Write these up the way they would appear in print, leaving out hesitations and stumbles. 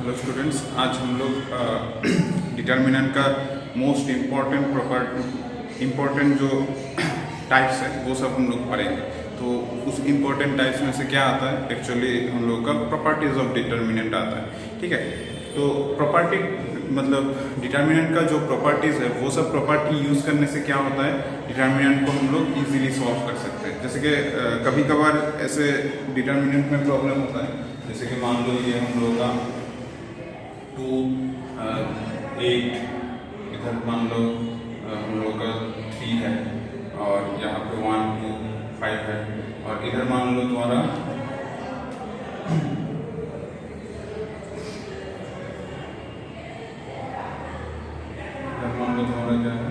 Hello students, आज हम लोग डिटर्मिनेंट का मोस्ट इम्पॉर्टेंट जो टाइप्स है वो सब हम लोग पढ़ेंगे। तो उस इम्पॉर्टेंट टाइप्स में से क्या आता है, एक्चुअली हम लोग का प्रॉपर्टीज ऑफ डिटर्मिनेंट आता है। ठीक है, तो प्रॉपर्टी मतलब डिटर्मिनेंट का जो प्रॉपर्टीज़ है वो सब प्रॉपर्टी यूज़ करने से क्या होता है, डिटर्मिनेंट को हम लोग इजीली सॉल्व कर सकते हैं। जैसे कि कभी कभार ऐसे डिटर्मिनेंट में प्रॉब्लम होता है, जैसे कि मान लो ये हम लोग का 2 8, इधर मान लो हम लोग का 3 है और यहाँ पे 1 2 5 है, और इधर मान लो तुम्हारा क्या है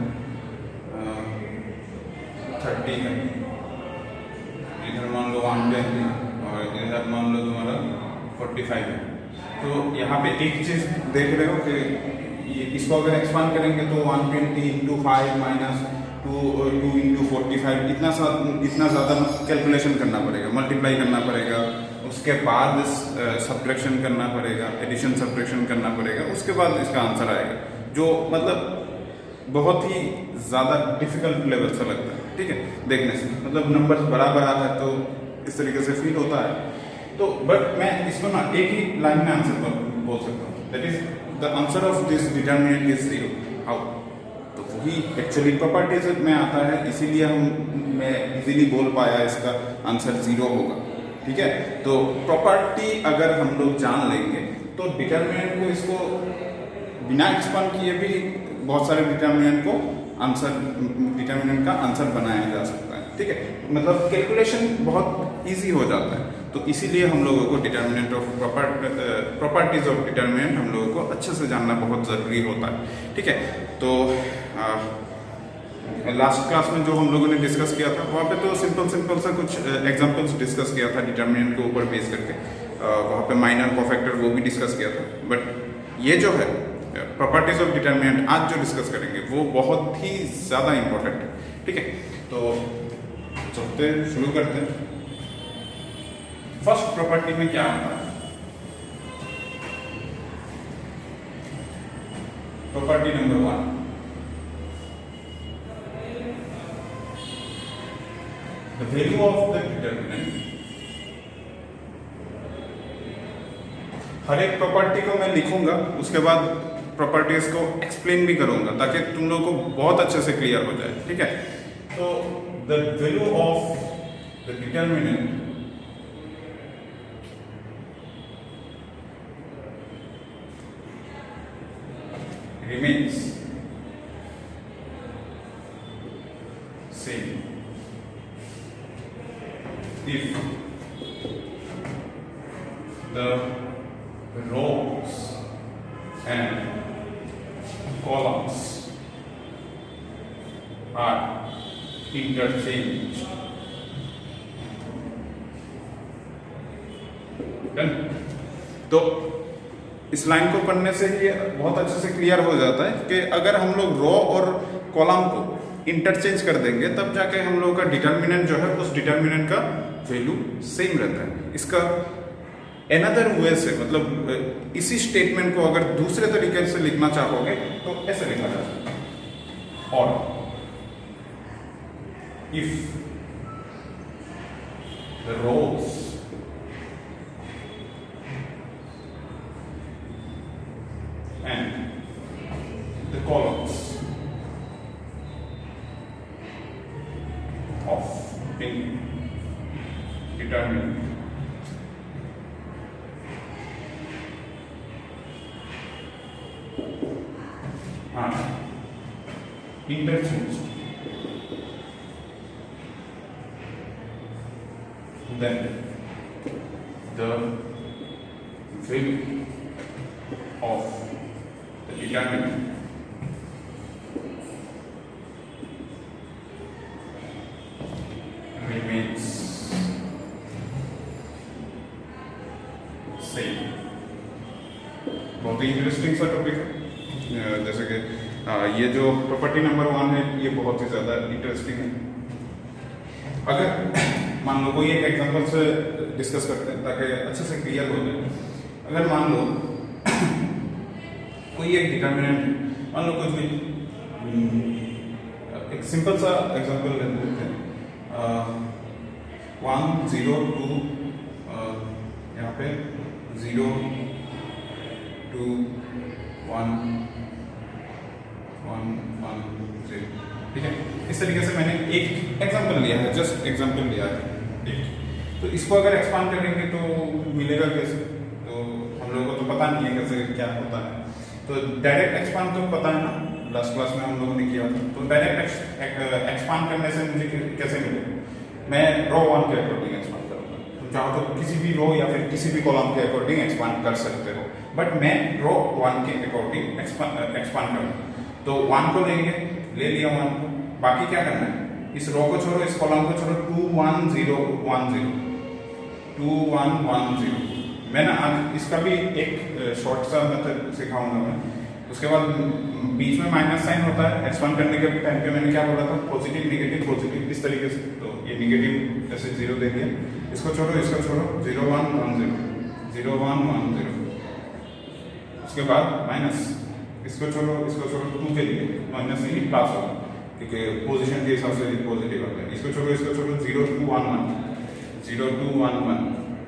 30 है, इधर मान लो 120 है और इधर मान लो तुम्हारा 45 है। तो यहाँ पे एक चीज़ देख रहे हो कि ये इसको अगर एक्सपांड करेंगे तो 120 इंटू 5 माइनस 2 इंटू 45 इतना ज़्यादा कैलकुलेशन करना पड़ेगा, मल्टीप्लाई करना पड़ेगा, उसके बाद सब्ट्रैक्शन करना पड़ेगा, एडिशन सब्ट्रैक्शन करना पड़ेगा, उसके बाद इसका आंसर आएगा, जो मतलब बहुत ही ज़्यादा डिफिकल्ट लेवल से लगता है। ठीक है, देखने से मतलब नंबर्स बराबर आता है तो इस तरीके से फील होता है। तो बट मैं इसको ना एक ही लाइन में आंसर बोल सकता हूँ, that is the answer of this determinant is 0। How? तो वही एक्चुअली प्रॉपर्टीज में आता है, इसीलिए मैं इजीली बोल पाया इसका आंसर 0 होगा। ठीक है, तो प्रॉपर्टी अगर हम लोग जान लेंगे तो डिटर्मिनेंट को इसको बिना एक्सपांड किए भी बहुत सारे डिटर्मिनेंट का आंसर बनाया जा सकता है। ठीक है, मतलब कैलकुलेशन बहुत इजी हो जाता है। तो इसीलिए हम लोगों को determinant of properties of determinant हम लोगों को अच्छे से जानना बहुत ज़रूरी होता है। ठीक है, तो लास्ट क्लास में जो हम लोगों ने डिस्कस किया था वहाँ पे तो सिंपल सा कुछ एग्जांपल्स डिस्कस किया था डिटर्मिनेंट के ऊपर बेस करके, वहाँ पे माइनर कोफैक्टर वो भी डिस्कस किया था। बट ये जो है प्रॉपर्टीज ऑफ डिटर्मिनेंट आज जो डिस्कस करेंगे वो बहुत ही ज़्यादा इंपॉर्टेंट है। ठीक है, तो चलते शुरू करते हैं। फर्स्ट प्रॉपर्टी में क्या आता है, property number 1, the value of the determinant. हर एक प्रॉपर्टी को मैं लिखूंगा, उसके बाद प्रॉपर्टीज को एक्सप्लेन भी करूंगा ताकि तुम लोगों को बहुत अच्छे से क्लियर हो जाए। ठीक है, तो the value of the determinant remains same if the rows and columns are interchanged. Done? तो इस लाइन को पढ़ने से ही बहुत अच्छे से क्लियर हो जाता है कि अगर हम लोग रो और कॉलम को इंटरचेंज कर देंगे तब जाके हम लोग का डिटर्मिनेंट जो है उस डिटर्मिनेंट का वैल्यू सेम रहता है। इसका एनदर वे से मतलब इसी स्टेटमेंट को अगर दूसरे तरीके से लिखना चाहोगे तो ऐसे लिखा जा सकता है, और if the rows and the columns of any determinant are interchanged, then the value of the determinant remains same। बहुत ही इंटरेस्टिंग सा टॉपिक है। जैसे कि ये जो प्रॉपर्टी नंबर 1 है ये बहुत ही ज़्यादा इंटरेस्टिंग है। अगर मान लो कोई एक एग्जांपल से डिस्कस करते हैं ताकि अच्छे से क्लियर हो जाए। अगर मान लो कोई एक डिटर्मिनेंट मान लो कुछ भी, एक सिंपल सा एग्जांपल ले लेते हैं, 1 0 2, यहाँ पे 0 2 1 1 1 0, ठीक है। इस तरीके से मैंने एक एग्जांपल लिया है, जस्ट एग्जांपल लिया है, ठीक। तो इसको अगर एक्सपांड करेंगे तो मिलेगा कैसे, तो हम लोगों को तो पता नहीं है कैसे क्या होता है। तो डायरेक्ट एक्सपांड तो पता है ना, लास्ट क्लास में हम लोगों ने किया था। तो डायरेक्ट एक्सपांड करने से मुझे कैसे मिलेगा, मैं रो 1 के अकॉर्डिंग एक्सपांड करूँगा। तुम चाहो तो किसी भी रो या फिर किसी भी कॉलम के अकॉर्डिंग एक्सपांड कर सकते हो, बट मैं रो 1 के अकॉर्डिंग एक्सपांड करूँगा। तो 1 को लेंगे, ले लिया 1 को, बाकी क्या करना है, इस रो को छोड़ो, इस कॉलम को छोड़ो, 2 1 0 1 0 2 1 1 0। मैं ना आज इसका भी एक शॉर्ट सा मेथड सिखाऊंगा मैं। उसके बाद बीच में माइनस साइन होता है एक्सपांड करने के टाइम पे, मैंने क्या बोला था, पॉजिटिव नेगेटिव पॉजिटिव, इस तरीके से। तो ये नेगेटिव ऐसे 0 दे दिया, इसको छोड़ो, इसको छोड़ो, 0 1 1 0 0 1 1 0। उसके बाद माइनस, इसको छोड़ो, इसको छोड़ो, 2 के लिए माइनस नहीं प्लस होगा, ठीक है, पोजीशन के हिसाब से पॉजिटिव आता है। इसको छोड़ो, इसको छोड़ो, 0 2 1 1 0 2 1 1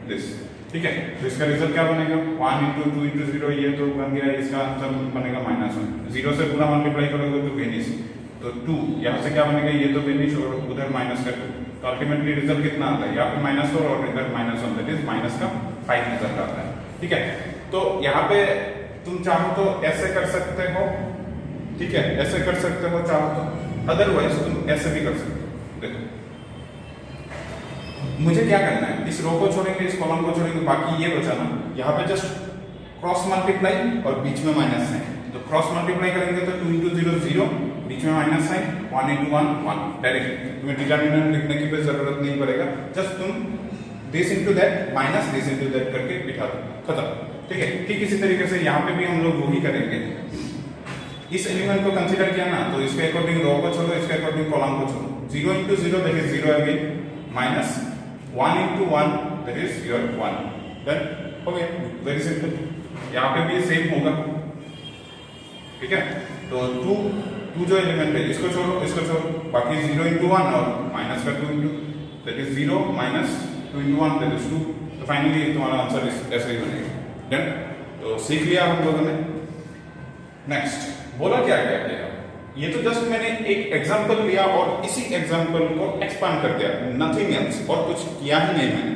दिस, ठीक है। तो इसका रिजल्ट क्या बनेगा, 1 × 2 × 0, ये तो बन गया, इसका आंसर बनेगा -1। 0 से पूरा मल्टीप्लाई करोगे तो बेनिस, तो 2 यहाँ से क्या बनेगा, ये तो बेनिस और उधर माइनस कर, तो अल्टीमेटली रिजल्ट कितना आता है, यहाँ पे -4 और इधर -1, दैट इज माइनस का 5 रिजल्ट आता है, ठीक है। तो यहाँ पे तुम चाहो तो ऐसे कर सकते हो, ठीक है, ऐसे कर सकते हो चाहो तो, अदरवाइज तुम ऐसे भी कर सकते हो। देखो मुझे क्या करना है, इस रो को छोड़ेंगे, इस कॉलम को छोड़ेंगे, बाकी ये बचा ना, यहाँ पे जस्ट क्रॉस मल्टीप्लाई और बीच में माइनस साइन। तो क्रॉस मल्टीप्लाई करेंगे तो 2 × 0 0, बीच में माइनस साइन, 1 × 1 1, डायरेक्ट तुम्हें डिटर्मिनेंट लिखने की भी जरूरत नहीं पड़ेगा, जस्ट तुम this into that minus this into that करके बिठा दो, खत्म, ठीक है। ठीक इसी तरीके से यहाँ पे भी हम लोग वही करेंगे। इस एलिमेंट को कंसीडर किया ना, तो इसके अकॉर्डिंग रो को छोड़ो, इसके अकॉर्डिंग कॉलम को छोड़ो, 0 × 0 that is 0 again, minus 1 × 1 that is your 1, then हो गया, वेरी सिंपल। यहाँ पे भी सेम होगा, ठीक है। तो 2 जो एलिमेंट है, इसको छोड़ो, इसको छोड़ो, बाकी 0 × 1 और माइनस का 2 that is 0 minus 2 × 1 that is 2। तो फाइनली तुम्हारा आंसर ऐसे ही बनेगा, डन। तो सीख लिया हम लोगों ने। नेक्स्ट बोला क्या क्या किया, ये तो जस्ट मैंने एक एग्जांपल लिया और इसी एग्जांपल को एक्सपांड कर दिया, नथिंग एल्स, और कुछ किया ही नहीं मैंने।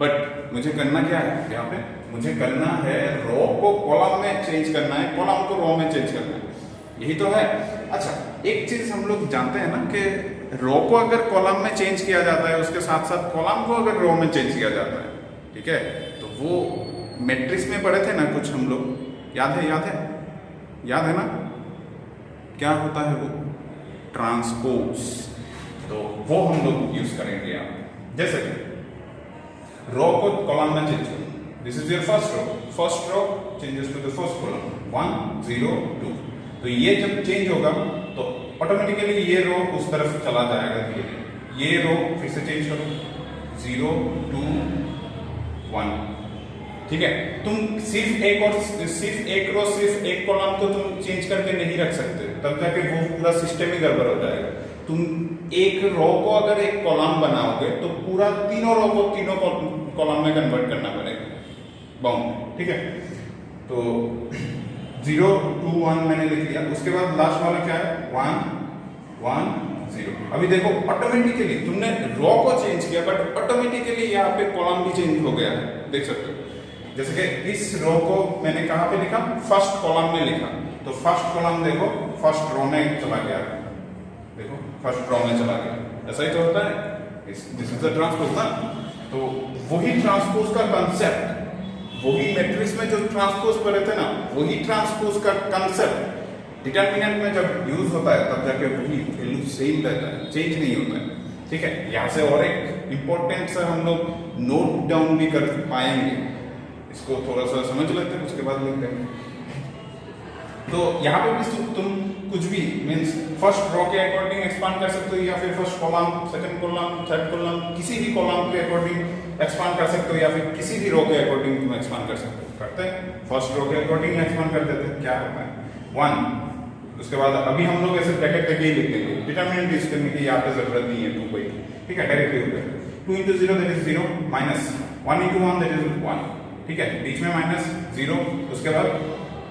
बट मुझे करना क्या है यहाँ पे, मुझे करना है रो को कॉलम में चेंज करना है, कॉलम को रो में चेंज करना है, यही तो है। अच्छा एक चीज हम लोग जानते हैं ना कि रो को अगर कॉलम में चेंज किया जाता है, उसके साथ साथ कॉलम को अगर रो में चेंज किया जाता है, ठीक है। तो वो मैट्रिक्स में पढ़े थे ना कुछ हम लोग, याद है, याद है, याद है ना, क्या होता है वो, ट्रांसपोज। तो वो हम लोग यूज करेंगे यहाँ, जैसे कि रो को कॉलम में चेंज करो, this is your first row changes to the first column, 1 0 2। तो ये जब चेंज होगा तो ऑटोमेटिकली ये रो उस तरफ चला जाएगा धीरे धीरे। ये रो फिर से चेंज करो, 0 2 1, ठीक है। तुम सिर्फ एक रो सिर्फ एक कॉलम को तुम चेंज करके नहीं रख सकते, तब जाके वो पूरा सिस्टम ही गड़बड़ हो जाएगा। तुम एक रो को अगर एक कॉलम बनाओगे तो पूरा तीनों रो को तीनों कॉलम में कन्वर्ट करना पड़ेगा, बाउंड, ठीक है। तो 0 2 1 मैंने लिख लिया, उसके बाद लास्ट वाला क्या है, 1 1 0। अभी देखो ऑटोमेटिकली तुमने रो को चेंज किया, बट ऑटोमेटिकली यहाँ पे कॉलम भी चेंज हो गया है, देख सकते हो। जैसे कि इस रो को मैंने कहाँ पे लिखा, फर्स्ट कॉलम में लिखा, तो फर्स्ट कॉलम देखो फर्स्ट रो में चला गया, देखो फर्स्ट रो में चला गया, ऐसा ही तो होता है, दिस इज द ट्रांसपोज ना। तो वही ट्रांसपोज का कंसेप्ट, वही मैट्रिक्स में जो ट्रांसपोज पढ़े थे ना, वही ट्रांसपोज का कंसेप्ट डिटरमिनेंट में जब यूज होता है तब जाके वही वैल्यू सेम रहता है, चेंज नहीं होता है, ठीक है। यहाँ से और एक इंपॉर्टेंट से हम लोग नोट डाउन भी कर पाएंगे, इसको थोड़ा सा समझ लेते हैं, उसके बाद लिख देंगे। तो यहाँ पे भी तुम कुछ भी मीन्स फर्स्ट रो के अकॉर्डिंग एक्सपांड कर सकते हो या फिर first column, second column, third column, किसी भी कॉलम के अकॉर्डिंग एक्सपांड कर सकते हो या फिर किसी भी रो के अकॉर्डिंग तुम एक्सपांड कर सकते हो। करते हैं फर्स्ट रो के अकॉर्डिंग एक्सपांड कर देते हैं, क्या होता है 1। उसके बाद अभी हम लोग ऐसे ब्रैकेट करके ही लिख देंगे, डिटरमिनेंट यूज करने की यहाँ पे जरूरत नहीं है 2 कोई, ठीक है, डायरेक्टली हो गया 2 into 0 that is 0 minus 1 into 1 that is 1, ठीक है, बीच में माइनस 0, उसके बाद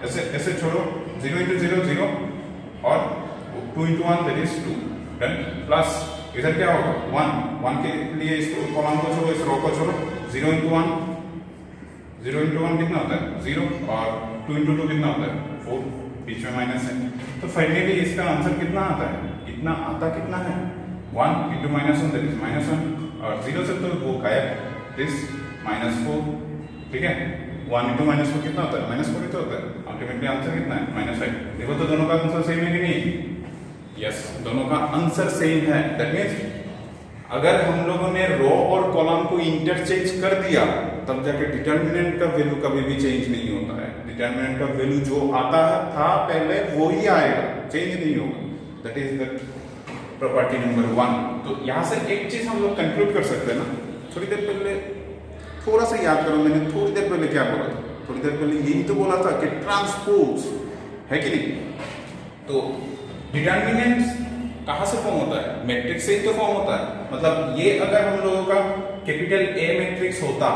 ऐसे ऐसे छोड़ो 0 into 0 0 और 2 into 1 that is 2, done, plus इधर क्या होगा 1 के लिए इस कॉलम को छोड़ो, इस रो को छोड़ो, 0 into 1 कितना होता है 0 और 2 into 2 कितना होता है 4, बीच में माइनस है, तो फाइनली इसका आंसर कितना आता है, कितना है 1 into -1 that is -1 और 0 से तो वो गायब, दिस -4, ठीक है, 1 into -4 कितना होता है -4 ही तो होता है, अल्टीमेटली आंसर कितना है -5। देखो तो दोनों का आंसर सेम है कि नहीं, यस दोनों का आंसर सेम है। दैट मीन्स अगर हम लोगों ने रो और कॉलम को इंटरचेंज कर दिया तब जाके डिटरमिनेंट का वैल्यू कभी भी चेंज नहीं होता है, डिटरमिनेंट का वैल्यू जो आता था पहले वो ही आएगा, चेंज नहीं होगा, that is the property number 1। तो यहाँ से एक चीज हम लोग कंक्लूड कर सकते हैं ना, थोड़ी देर पहले थोड़ा सा याद करो, मैंने थोड़ी देर पहले क्या बोला था, थोड़ी देर पहले यही तो बोला था कि ट्रांसपोज है कि नहीं, तो डिटरमिनेंट कहाँ से फॉर्म होता है, मैट्रिक्स से ही तो फॉर्म होता है। मतलब ये अगर हम लोगों का कैपिटल ए मैट्रिक्स होता,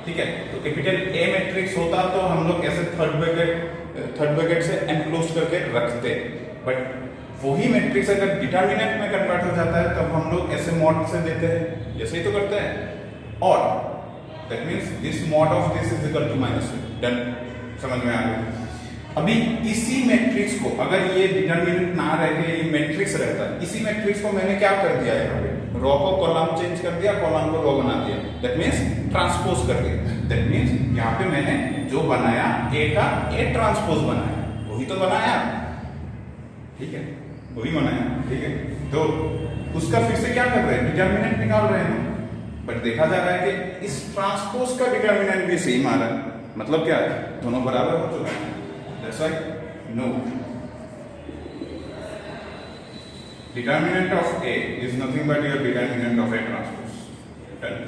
ठीक है, तो कैपिटल ए मैट्रिक्स होता तो हम लोग ऐसे थर्ड ब्रैकेट से एनक्लोज करके रखते, बट वही मैट्रिक्स अगर डिटरमिनेंट में कन्वर्ट हो जाता है तब हम लोग ऐसे मॉड से देते हैं, ऐसे ही तो करते हैं, और that means this mod of this is equal to -1, done, समझ में आ गया। अभी इसी मैट्रिक्स को अगर ये डिटरमिनेंट ना रह के ये मैट्रिक्स रहता, इसी मैट्रिक्स को मैंने क्या कर दिया यहाँ पे, रो को कॉलम चेंज कर दिया, कॉलम को रो बना दिया, दैट मींस ट्रांसपोज कर दिया, दैट मींस यहाँ पे मैंने जो बनाया ए का ए ट्रांसपोज बनाया, वही तो बनाया, ठीक है, वही बनाया, ठीक है, तो उसका फिर से क्या कर रहे हैं, डिटरमिनेंट निकाल रहे हैं, बट देखा जा रहा है कि इस ट्रांसपोज का डिटरमिनेंट भी सेम आ रहा है, मतलब क्या है, दोनों बराबर हो चुका है। That's why no. Determinant of A is nothing but your determinant of A transpose. Done.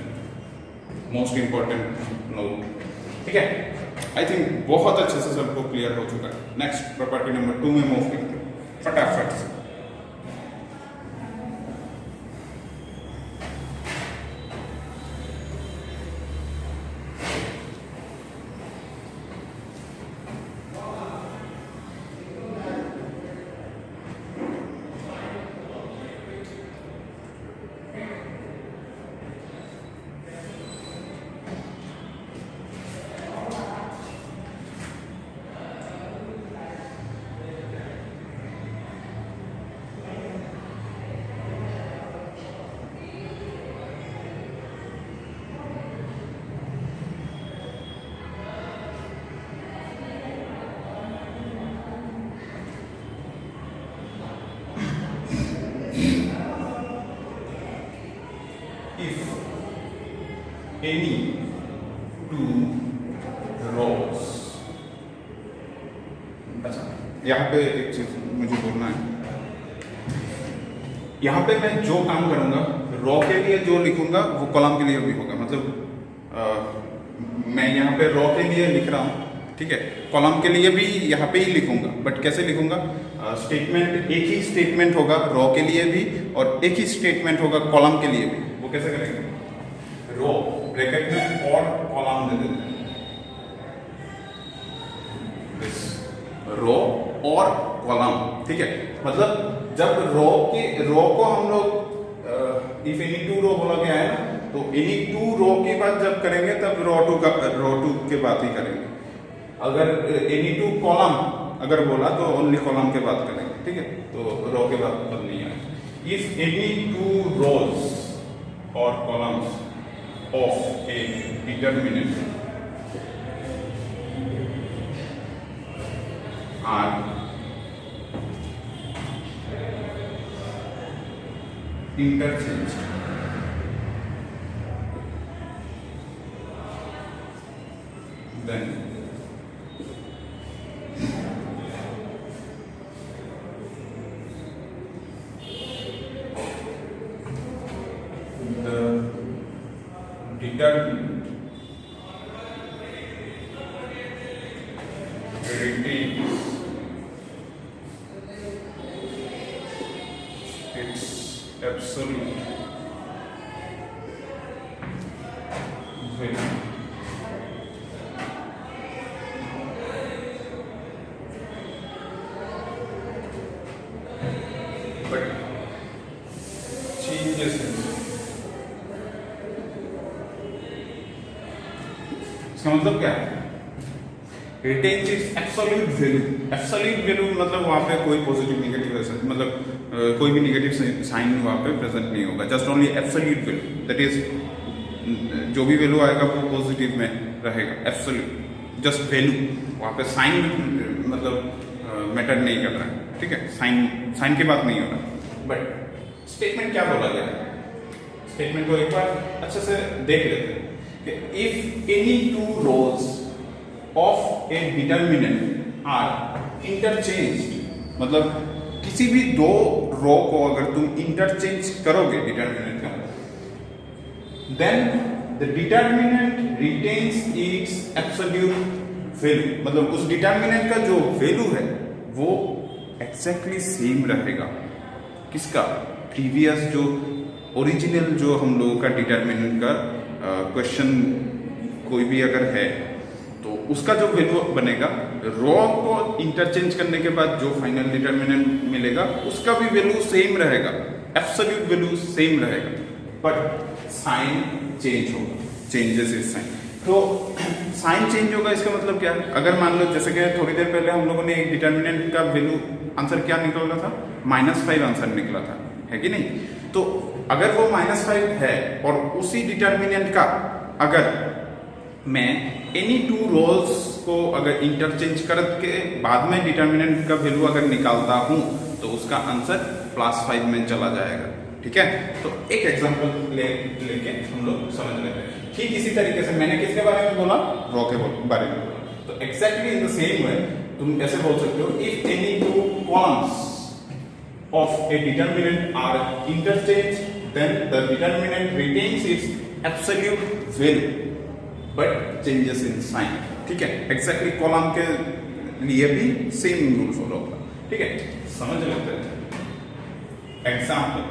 Most important note. ठीक है? I think बहुत अच्छे से सबको क्लियर हो चुका है। नेक्स्ट प्रॉपर्टी नंबर 2 में मूव करते हैं फटाफट से। Any two rows, अच्छा यहाँ पे एक चीज मुझे बोलना है, यहाँ पे मैं जो काम करूंगा रो के लिए जो लिखूंगा वो कॉलम के लिए भी होगा, मतलब मैं यहाँ पे रो के लिए लिख रहा हूँ, ठीक है, कॉलम के लिए भी यहाँ पे ही लिखूंगा, बट कैसे लिखूंगा, स्टेटमेंट एक ही स्टेटमेंट होगा रो के लिए भी और एक ही स्टेटमेंट होगा कॉलम के लिए भी। वो कैसे करेंगे, रो ब्रैकेट में और कॉलम दे देते हैं, रो और कॉलम, ठीक है, मतलब जब रो को हम लोग इफ एनी टू रो बोला गया है ना, तो एनी टू रो के बाद जब करेंगे तब रो टू के बाद ही करेंगे, अगर एनी टू कॉलम अगर बोला तो ओनली कॉलम के बाद करेंगे, ठीक है, तो रो के बाद तब नहीं आएगा। इफ एनी टू रोज और columns of a determinant are interchanged, then determine retains its absolute value but changes in, इसका मतलब क्या है? Retains its absolute value. Absolute value मतलब वहां पे कोई पॉजिटिव नेगेटिव मतलब कोई भी नेगेटिव साइन वहां पे प्रेजेंट नहीं होगा, just only absolute value, that is जो भी वैल्यू आएगा वो पॉजिटिव में रहेगा। एब्सोल्यूट जस्ट वैल्यू, वहां पे साइन मतलब मैटर नहीं कर रहा है, ठीक है, साइन की बात नहीं हो रहा। बट स्टेटमेंट क्या बोला गया है? स्टेटमेंट को एक बार अच्छे से देख लेते हैं कि if any two rows of a determinant are interchanged, मतलब किसी भी दो रो को अगर तुम इंटरचेंज करोगे डिटर्मिनेंट का, then the determinant retains its absolute value, मतलब उस डिटर्मिनेंट का जो वैल्यू है वो एग्जैक्टली सेम रहेगा। किसका? प्रीवियस जो ओरिजिनल जो हम लोगों का डिटर्मिनेंट का क्वेश्चन कोई भी अगर है तो उसका जो वैल्यू बनेगा, रो को इंटरचेंज करने के बाद जो फाइनल डिटर्मिनेंट मिलेगा उसका भी वैल्यू सेम रहेगा, एब्सोल्यूट वैल्यू सेम रहेगा, बट साइन चेंज होगा, चेंजेस इज साइन। तो साइन चेंज होगा, इसका मतलब क्या है? अगर मान लो जैसे कि थोड़ी देर पहले हम लोगों ने एक डिटर्मिनेंट का वैल्यू आंसर क्या निकल रहा था, -5 आंसर निकला था, है कि नहीं? तो अगर वो -5 है और उसी डिटर्मिनेंट का अगर मैं एनी टू रोल्स को अगर इंटरचेंज करके बाद में डिटर्मिनेंट का वैल्यू अगर निकालता हूं तो उसका आंसर +5 में चला जाएगा, ठीक है? तो एक एग्जांपल लेके हम लोग समझ लेते हैं। ठीक इसी तरीके से मैंने किसके बारे में बोला? रो के बारे में बोला। तो exactly in the same way तुम ऐसे बोल सकते हो, if any two columns of a determinant are interchanged, then the determinant retains its absolute value but changes in sign, ठीक है? एग्जैक्टली कॉलम के लिए भी सेम रूल फॉलो होगा, ठीक है? समझ लेते हैं एग्जाम्पल।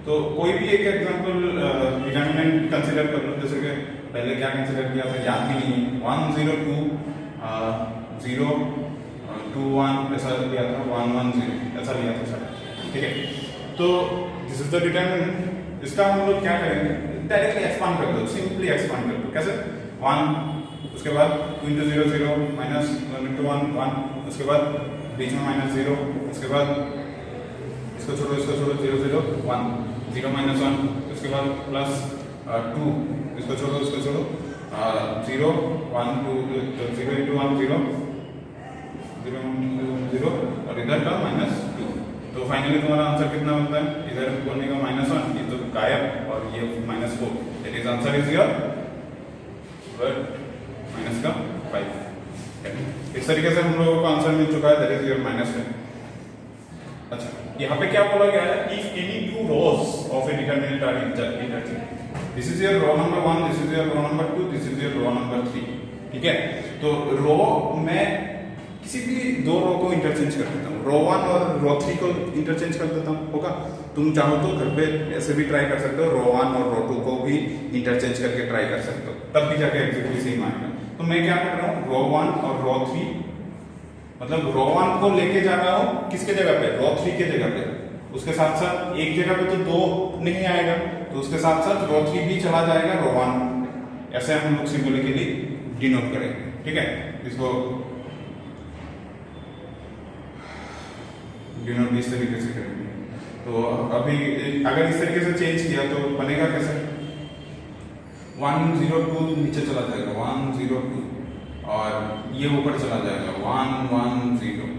तो कोई भी एक एग्जाम्पल डिटर्मिनेंट कंसिडर कर लो, जैसे कि पहले क्या कंसिडर किया था याद भी नहीं, 1 0 2 0 2 1 ऐसा लिया था, 1 1 0 ऐसा लिया था, ठीक है? तो दिस इज द डिटर्मिनेंट। इसका हम लोग क्या करेंगे? डायरेक्टली एक्सपांड कर दो, सिंपली एक्सपांड कर दो। कैसे? 1 उसके बाद 2 × 0 0 -1 × 1 1, उसके बाद बीच में -0, उसके बाद इसको छोड़ो 0 0 1 0 -1, उसके बाद +2, इसको छोड़ो 0 1 2 0 × 1 0 0 और इधर का -2। तो फाइनली तुम्हारा आंसर कितना बनता है? इधर बोलने का -1, ये तो गायब, और ये -4, that is answer is your minus का 5। इस तरीके से हम लोगों को आंसर मिल चुका है, दैट इज योर -10। अच्छा, यहाँ पे क्या बोला गया है? If any two rows of a determinant are interchange, this is your row number 1, this is your row number 2, this is your row number 3, ठीक है? तो रो में किसी भी दो रो को इंटरचेंज कर देता हूँ, रो 1 और रो 3 को इंटरचेंज कर देता हूँ, होगा? तुम चाहो तो घर पे ऐसे भी ट्राई कर सकते हो, रो 1 और रो 2 को भी इंटरचेंज करके ट्राई कर सकते हो, तब भी जाके एग्जैक्टली सेम आएगा। तो मैं क्या कर रहा हूँ? रो 1 और रो 3, मतलब रो 1 को लेके जा रहा हूँ किसके जगह पे? रो 3 के जगह पे। उसके साथ साथ एक जगह पे तो 2 नहीं आएगा, तो उसके साथ साथ रो 3 भी चला जाएगा रो 1। ऐसे हम लोग सिंबॉलिकली डिनोट करेंगे, ठीक है? इसको डिनोट इस तरीके से करेंगे। तो अभी अगर इस तरीके से चेंज किया तो बनेगा कैसे? 1 0 2 नीचे चला जाएगा, 1 0 2, और ये ऊपर चला जाएगा 1 1 0,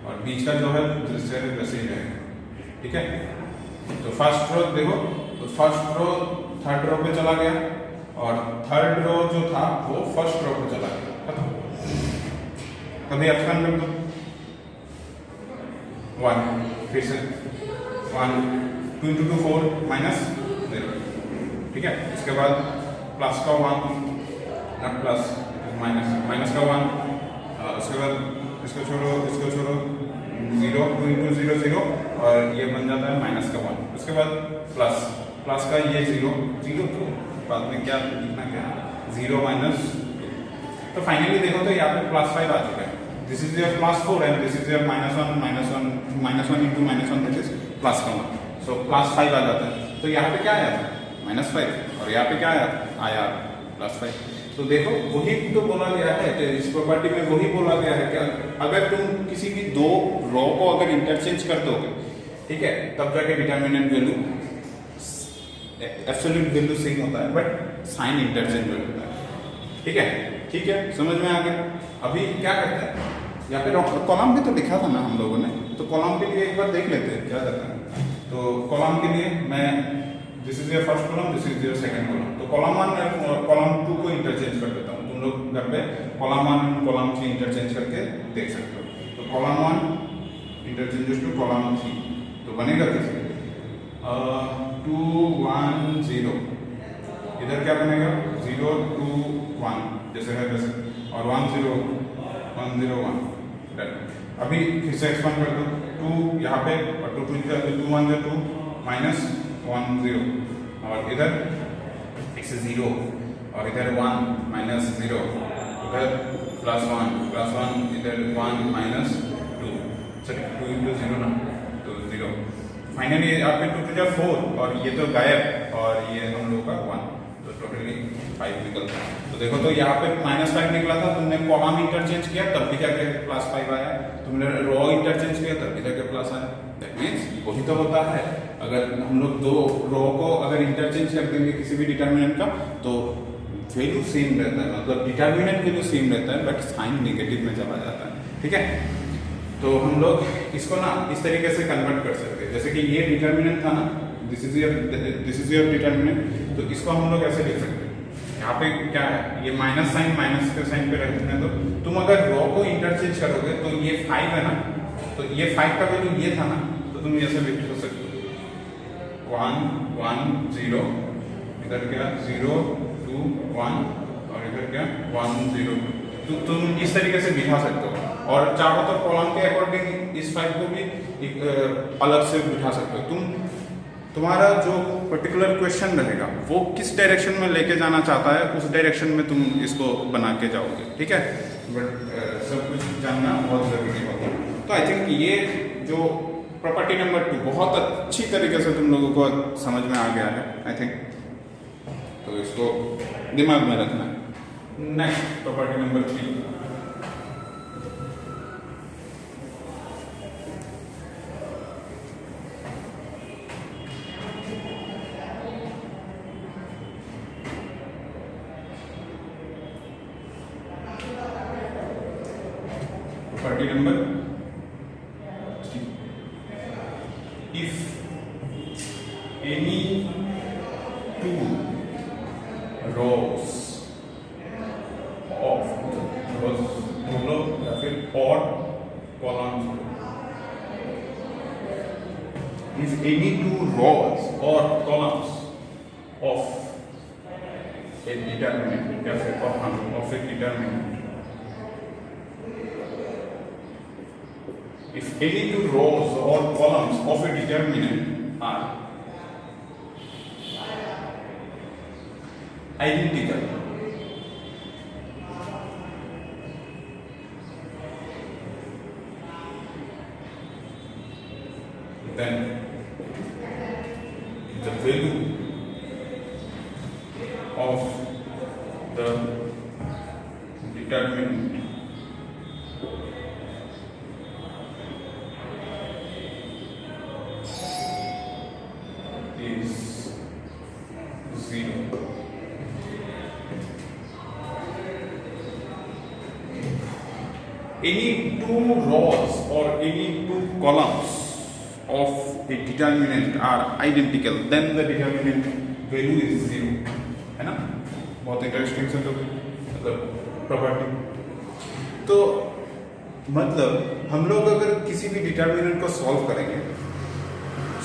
और बीच का जो है वैसे ही रहेगा, ठीक है? तो फर्स्ट रो देखो, तो फर्स्ट रो थर्ड रो पे चला गया, और थर्ड रो जो था वो फर्स्ट रो पे चला गया, खत्म। अभी एक्सपेंड कर दो, 1 फिर से 1 2 × 2 4 -0, ठीक है? इसके बाद प्लस का 1 नॉट प्लस माइनस, माइनस का 1, उसके बाद इसको छोड़ो 0, 2 इंटू 0 0 और ये बन जाता है माइनस का 1। उसके बाद प्लस, प्लस का ये 0 0 तो बाद में क्या लिखना, क्या 0 माइनस 2। तो फाइनली देखो तो यहाँ पे +5 आ चुका है। This is your +4 and this is your -1 into -1 this is plus का 1, सो +5 आ जाता है। तो यहाँ पे क्या आया था -5 और यहाँ पे क्या आया +5। तो देखो वही तो बोला गया है, तो इस प्रॉपर्टी में वही बोला गया है कि अगर तुम किसी भी दो रो को अगर इंटरचेंज कर दोगे, ठीक है, तब जाके determinant value absolute value same होता है बट साइन इंटरचेंज होता है। ठीक है, समझ में आ गया। अभी क्या करते हैं, यहाँ पे कॉलम भी तो लिखा था ना हम लोगों ने, तो कॉलम के लिए एक बार देख लेते हैं क्या करता है। तो कॉलम के लिए मैं this is your first column, this is your second column, तो कॉलम 1 और कॉलम 2 को इंटरचेंज कर देता हूँ। तुम लोग घर पे कॉलम 1 कॉलम 3 इंटरचेंज करके देख सकते हो। तो कॉलम 1 इंटरचेंजेस टू कॉलम 3, तो बनेगा कैसे, 2 1 0, इधर क्या बनेगा 0 2 1 जैसे है वैसे, और 1 0 1 0 1। अभी फिर से एक्सपांड कर दो, 2 यहाँ पे और 2 2 1 2 माइनस 1 0, और इधर x 0 और इधर 1 माइनस 0, इधर +1 इधर 1 माइनस 2, सॉरी 2 इंटू 0 ना, तो 0। फाइनली यहाँ पे 2 2 4 और ये तो गायब और ये हम लोग का 1, तो टोटली 5 निकलता है। तो देखो तो यहाँ पे -5 निकला था, तुमने कॉलम इंटरचेंज किया तब भी जाके +5 आया, तुमने रो इंटरचेंज किया तब भी जाके प्लस आया। दैट मीन्स वही तो होता है, अगर हम लोग दो रो को अगर इंटरचेंज कर देंगे किसी भी डिटर्मिनेंट का तो वैल्यू सेम रहता है, मतलब डिटर्मिनेंट वैल्यू सेम रहता है बट साइन नेगेटिव में चला जाता है। ठीक है, तो हम लोग इसको ना इस तरीके से कन्वर्ट कर सकते हैं, जैसे कि ये डिटर्मिनेंट था ना, दिस इज योर डिटर्मिनेंट, तो इसको हम लोग ऐसे लिख सकते हैं। यहाँ पे क्या है, ये माइनस साइन माइनस के साइन पे रखने दो। तुम अगर रो को इंटरचेंज करोगे तो ये 5 है ना, तो ये 5 का वैल्यू ये था ना, तो तुम ऐसे लिख सकते हो 1 1 0, इधर क्या 0 2 1 और इधर क्या 1 0 2, तो तुम इस तरीके से बिठा सकते हो। और चाहो तो कॉलम के अकॉर्डिंग इस 5 को भी एक अलग से बिठा सकते हो। तुम्हारा जो पर्टिकुलर क्वेश्चन रहेगा वो किस डायरेक्शन में लेके जाना चाहता है, उस डायरेक्शन में तुम इसको बना के जाओगे। ठीक है, बट सब कुछ जानना बहुत जरूरी होता है। तो आई थिंक ये जो प्रॉपर्टी नंबर 2 बहुत अच्छी तरीके से तुम लोगों को समझ में आ गया है आई थिंक, तो इसको दिमाग में रखना है। Next property number 3, property number 3, if any two rows of बोलो या फिर और columns, if any two rows or columns of a determinant या फिर of a determinant, if any two rows or columns of a determinant are identical, then the value of the determinant is 0. Any two rows or any two columns of a determinant are identical, then the determinant value is 0. है ना, बहुत interesting से तो मतलब property. तो मतलब हम लोग अगर किसी भी डिटर्मिनेंट को सॉल्व करेंगे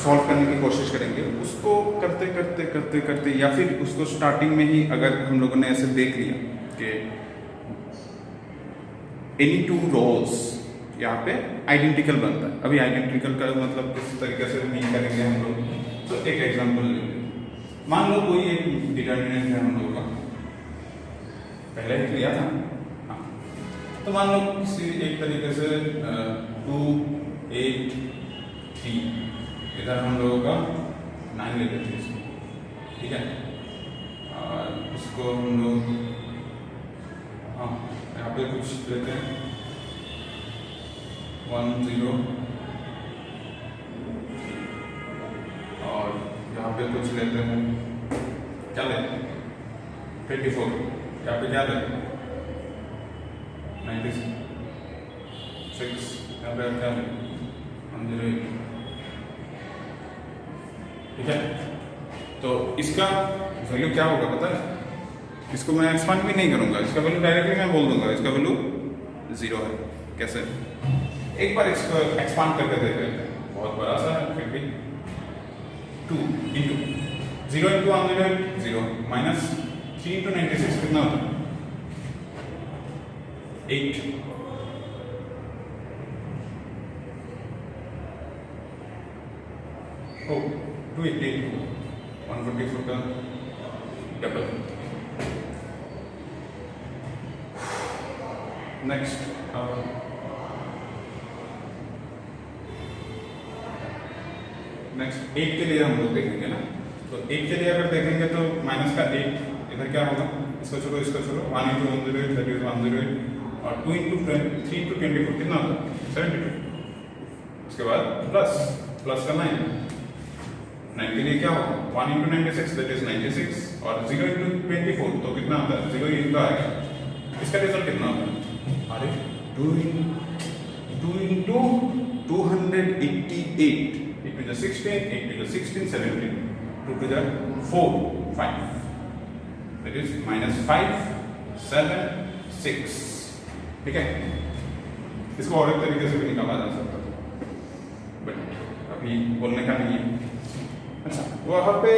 सॉल्व करने की कोशिश करेंगे। उसको करते करते करते करते या फिर उसको स्टार्टिंग में ही अगर हम लोगों ने ऐसे देख लिया कि एनी टू रोज यहाँ पे आइडेंटिकल बनता है। अभी आइडेंटिकल का मतलब किस तरीके से मीन करेंगे हम लोग, तो एक एग्जांपल लेंगे। मान लो कोई एक डिटर्मिनेंट है हम लोग का, पहले ही लिया था। हाँ, तो मान लो किसी एक तरीके से 2 8 3 इधर हम लोगों का 9 लेते थे इसको, ठीक है। और उसको हम लोग हाँ यहाँ पे कुछ लेते हैं 1 0 और यहाँ पे कुछ लेते हैं, क्या लेते हैं 24, यहाँ पे क्या लेते हैं 96, यहाँ पे क्या लेते हैं 108, ठीक है। तो इसका वैल्यू क्या होगा पता है, इसको मैं एक्सपांड भी नहीं करूंगा, इसका वैल्यू डायरेक्टली मैं बोल दूंगा इसका वैल्यू 0 है। कैसे, एक बार इसको एक्सपांड करके देख लेते हैं, बहुत बड़ा सा है फिर भी। 2 इंटू 0 इंटू 108 0 माइनस 3 इंटू 96 कितना होता है 8। ओ 280 144 का डबल। नेक्स्ट नेक्स्ट 8 के लिए हम लोग देखेंगे ना, तो 8 के लिए अगर देखेंगे तो माइनस का 8 इधर क्या होगा, इसको छोड़ो 1 इंटू 108 दैट इज 108 और 2 इंटू 3 इंटू 24 कितना होता है 72। उसके बाद प्लस का 9 के लिए क्या होगा 1 इंटू 96 दैट इज 96 और 0 इंटू 24 तो कितना होता है 0 इंटू आएगा। इसका रिजल्ट कितना होता है, अरे 2 into 288 8 to the 16 8 to the 16 17 2 to the 4 5 that is minus 5 7 6, ठीक है। इसको और एक तरीके से भी निकाला जा सकता है बट अभी बोलने का नहीं है। अच्छा, वहाँ पे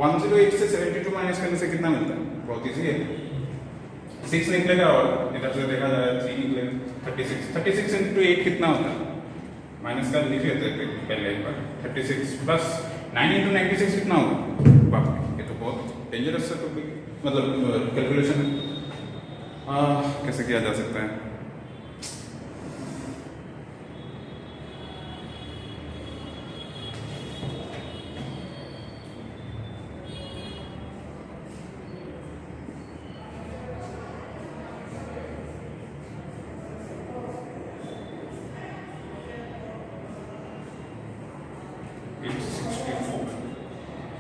108 से 72 माइनस करने से कितना मिलता है, बहुत इजी है, 6 निकलेगा और इधर से देखा जाए 3 निकलेगा 36 इंटू 8 कितना होता है, माइनस का लिख लेते हैं पहले एक बार 36 प्लस 9 इंटू 96 कितना होगा, बाप रे ये तो बहुत डेंजरस है, तो मतलब कैलकुलेशन कैसे किया जा सकता है।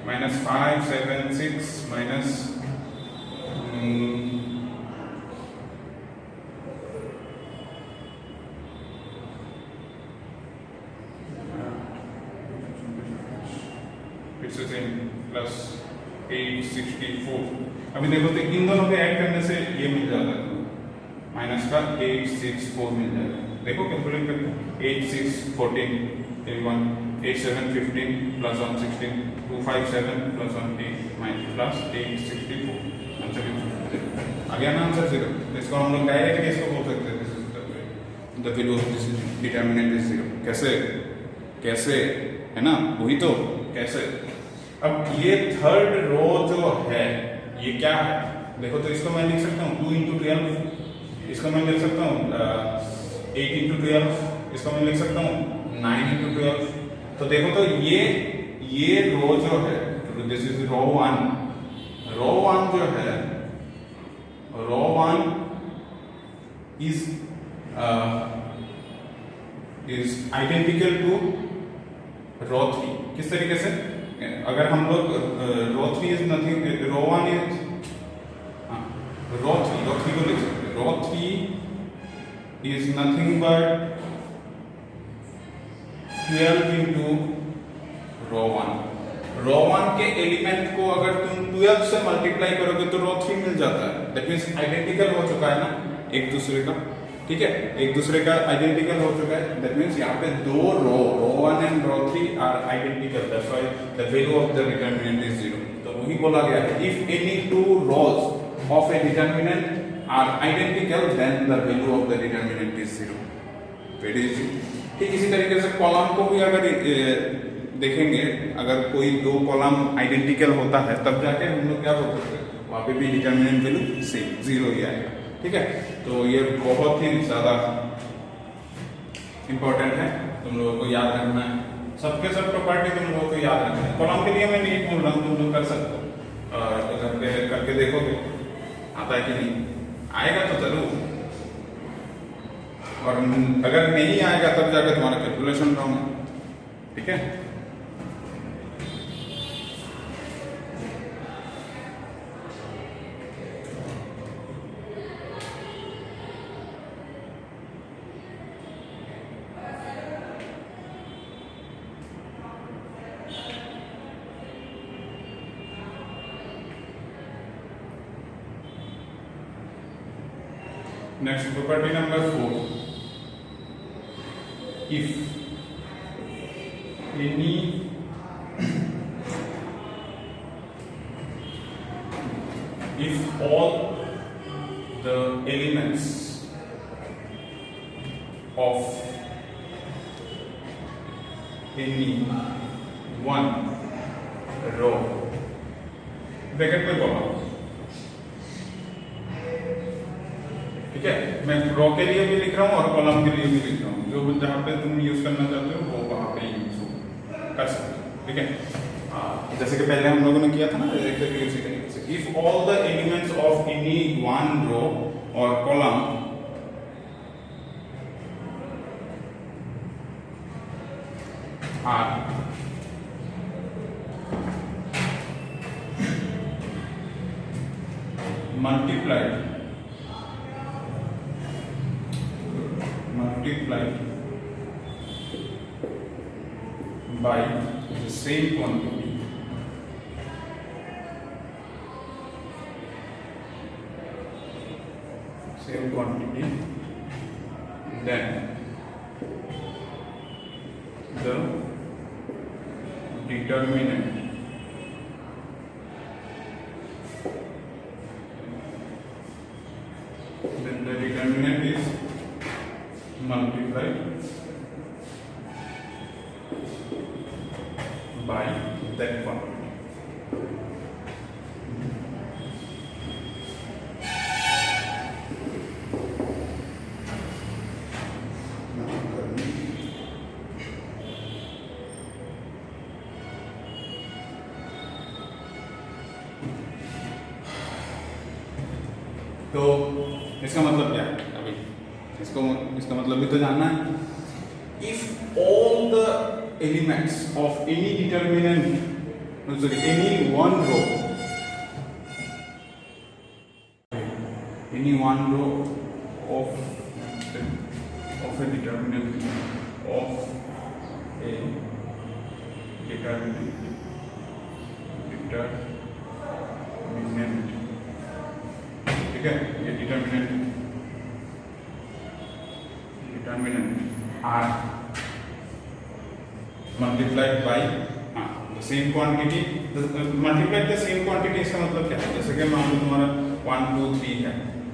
minus 5 7 6 minus plus 864। अभी देखो तो इन दोनों पे ऐड करने से ये मिल जाता है, माइनस का 864 मिल जाएगा। देखो कैलकुलेट करके 8 6 14 1 8 7 15 plus 1 16 257 plus 1 8 minus plus 864 answer आ गया ना, आंसर 0। तो इसको हम लोग डायरेक्टली इसको बोल सकते हैं this is the value of this determinant is 0। कैसे कैसे है ना, वही तो कैसे। अब ये थर्ड रो जो है ये क्या है, देखो तो इसको मैं लिख सकता हूँ 2 इंटू 12, इसको मैं लिख सकता हूँ 8 इंटू 12, इसको मैं लिख सकता हूँ 9 इंटू 12। तो देखो तो ये रो जो है दिस इज रो 1 जो है रो 1 इज आइडेंटिकल टू रो 3। किस तरीके से, अगर हम लोग रो 3 इज नथिंग, रो 1 इज रो 3 को लिख सकते हैं, रो 3 is nothing but 12 into row 1। Row 1 के एलिमेंट को अगर तुम 12 से मल्टीप्लाई करोगे तो रो 3 मिल जाता है, दैट मीन्स आइडेंटिकल हो चुका है ना एक दूसरे का। ठीक है, एक दूसरे का आइडेंटिकल हो चुका है। दैट मीन्स यहाँ पे दो row 1 and row 3 are identical, that's why the value of the determinant is 0। तो वही बोला गया है, if any two rows of a determinant are identical then the value of the determinant is 0। Very easy. ठीक इसी तरीके से column को भी अगर देखेंगे, अगर कोई दो कॉलम आइडेंटिकल होता है तब जाके हम लोग क्या बोल सकते हैं, वहाँ पे भी डिटरमिनेंट वैल्यू सेम 0 ही आएगा। ठीक है, तो ये बहुत ही ज्यादा इंपॉर्टेंट है, तुम लोगों को याद रखना है। सबके सब प्रॉपर्टी तुम लोगों को याद रखना है। कॉलम के लिए मैं नहीं बोल रहा हूँ, तुम लोग कर सकते हो, तो करके देखोगे आता है कि नहीं, आएगा तो जरूर, और अगर नहीं आएगा तब जाकर तुम्हारा कैलकुलेशन रॉन्ग है। ठीक है, next property number 4, if all the elements of any one row, bracket में बोला, ठीक है, मैं रो के लिए भी लिख रहा हूँ और कॉलम के लिए भी लिख रहा हूँ, जो जहाँ पे तुम यूज करना चाहते हो वो वहाँ पे यूज कर सकते हो। ठीक है, जैसे कि पहले हम लोगों ने किया था ना, एग्जैक्टली उसी तरीके से, if all the elements of any one row और column are multiplied by the same quantity, then the determinant is multiplied by that quantity. तो इसका मतलब क्या है, अभी इसका मतलब भी तो जानना है। If all the elements of any determinant, sorry any one row of a determinant ठीक है, ये determinant are multiplied by the same quantity, multiplied the same quantity, इसका मतलब क्या है, जैसे कि मान लो तुम्हारा 1 2 3 है,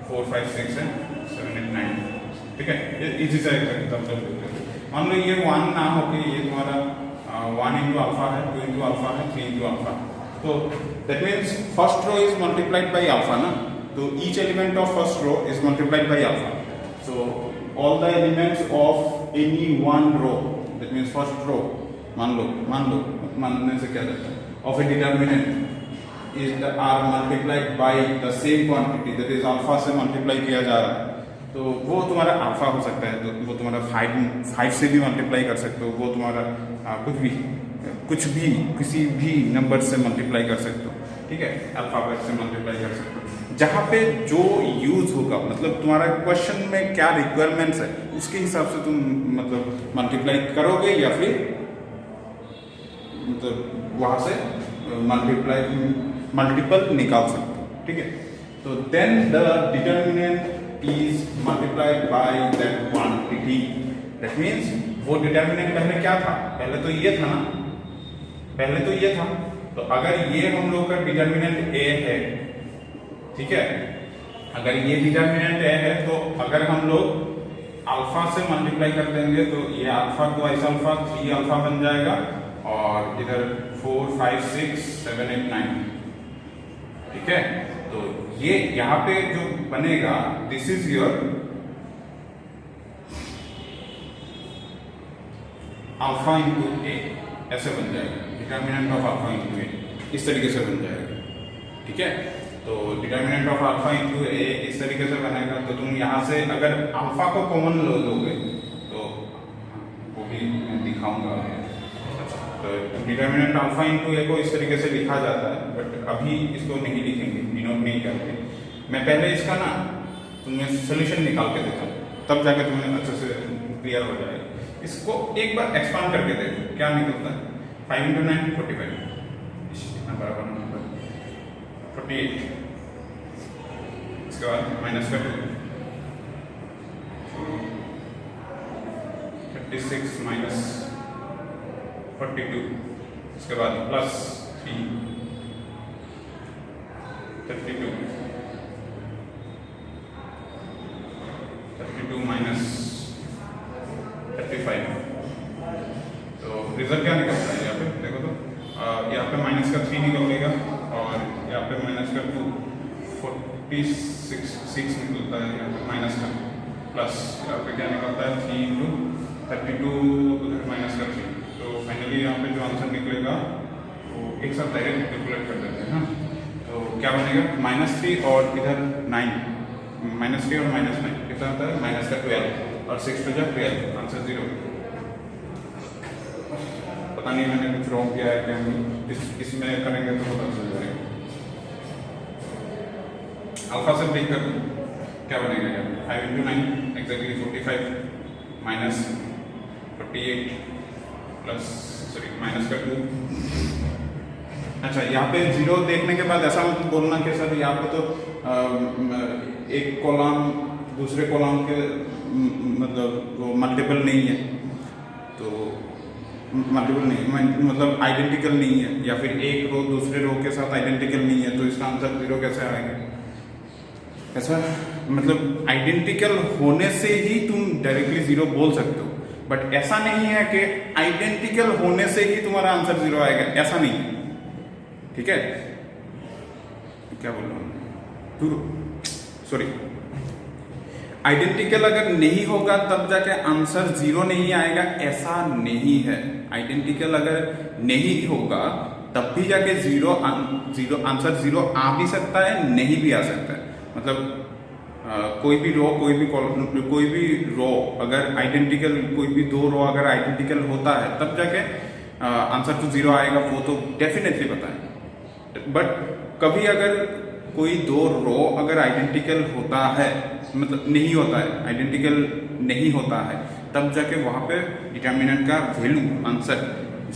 4 5 6 है, 7 8 9, ठीक है, ये इजी से एग्जांपल देते हैं। मान लो ये 1 ना हो के ये तुम्हारा 1 इंटू अल्फा है, 2 इंटू अल्फा है, 3 इंटू अल्फा, तो that means first row is multiplied by alpha ना, तो each element of first row is multiplied by alpha. So all the elements of any one row, that means first row, मान लो मानने से क्या जाता है, of a determinant is are multiplied by the same quantity, that is alpha से multiply किया जा रहा है, तो वो तुम्हारा अल्फा हो सकता है, तो वो तुम्हारा 5 से भी मल्टीप्लाई कर सकते हो, वो तुम्हारा कुछ भी किसी भी नंबर से मल्टीप्लाई कर सकते हो, ठीक है, अल्फाबेट से मल्टीप्लाई कर सकते हो, जहाँ पे जो यूज होगा, मतलब तुम्हारा क्वेश्चन में क्या रिक्वायरमेंट्स है उसके हिसाब से तुम मतलब मल्टीप्लाई करोगे या फिर मतलब वहाँ से मल्टीपल निकाल सकते हो। ठीक है, तो then the determinant is multiply multiplied by that quantity. That means वो डिटर्मिनेंट पहले क्या था, पहले तो ये था ना, पहले तो ये था। तो अगर ये हम लोग का डिटर्मिनेंट ए है, ठीक है, अगर ये डिटर्मिनेंट ए है तो अगर हम लोग अल्फा से मल्टीप्लाई कर देंगे तो ये अल्फा ट्वाइस अल्फा 3 अल्फा बन जाएगा, और इधर 4 5 6 7 8 9, ठीक है। तो ये यहाँ पे जो बनेगा this is your alpha into A, ऐसे बन जाएगा determinant of alpha into A, इस तरीके से बन जाएगा, ठीक है। तो determinant of alpha into A इस तरीके से बनेगा। तो तुम यहाँ से अगर अल्फा को कॉमन लोगे तो वो भी मैं दिखाऊंगा। तो डिटर्मिनेंट अल्फा इंटू ए को इस तरीके से लिखा जाता है, बट अभी इसको नहीं लिखेंगे, डिनोट नहीं करते। मैं पहले इसका ना तुम्हें सोल्यूशन निकाल के देता हूँ, तब जाके तुम्हें अच्छे से क्लियर हो जाएगा। इसको एक बार एक्सपांड करके देखो क्या निकलता है। 5 इंटू 9 45, बराबर नंबर 48, इसके बाद माइनस का 2 36 माइनस 42, इसके बाद प्लस 3 32 माइनस 35। तो रिजल्ट क्या निकलता है यहाँ पे देखो तो, यहाँ पे माइनस का 3 निकलेगा, और यहाँ पे माइनस का 2 46 निकलता है, यहाँ पे माइनस का प्लस यहाँ पे क्या निकलता है 3 इंटू 32 माइनस का 3। तो फाइनली यहाँ पे जो आंसर निकलेगा वो एक साथ डायरेक्ट कैलकुलेट कर देते हैं ना। तो क्या बनेगा -3 और इधर 9, -3 और -9 कितना होता है माइनस का 12, और 6 पे जब 12, आंसर 0। पता नहीं मैंने कुछ रॉन्ग किया है क्या नहीं, इसमें करेंगे तो पता चल जाएगा। अल्फा से ब्रेक कर दो क्या बनेगा यहाँ 5 into 9 exactly 45 minus 48 plus sorry minus का 2। अच्छा यहाँ पे 0 देखने के बाद ऐसा मत बोलना कि सर यहाँ पे तो एक कॉलम दूसरे कॉलम के मतलब वो मल्टीपल नहीं है, तो मल्टीपल नहीं मतलब आइडेंटिकल नहीं है, या फिर एक रो दूसरे रो के साथ आइडेंटिकल नहीं है, तो इसका आंसर 0 कैसे आएगा। ऐसा मतलब आइडेंटिकल होने से ही तुम डायरेक्टली 0 बोल सकते हो, बट ऐसा नहीं है कि आइडेंटिकल होने से ही तुम्हारा आंसर 0 आएगा, ऐसा नहीं, ठीक है। क्या बोल रहा हूँ, सॉरी, आइडेंटिकल अगर नहीं होगा तब जाके आंसर 0 नहीं आएगा, ऐसा नहीं है। आइडेंटिकल अगर नहीं होगा तब भी जाके 0 आंसर 0 आ भी सकता है, नहीं भी आ सकता है। मतलब कोई भी रो कोई भी रो अगर आइडेंटिकल, कोई भी 2 रो अगर आइडेंटिकल होता है तब जाके आंसर तो 0 आएगा, वो तो डेफिनेटली पता है। बट कभी अगर कोई 2 रो अगर आइडेंटिकल होता है, मतलब नहीं होता है, आइडेंटिकल नहीं होता है, तब जाके वहां पे डिटर्मिनेंट का वैल्यू आंसर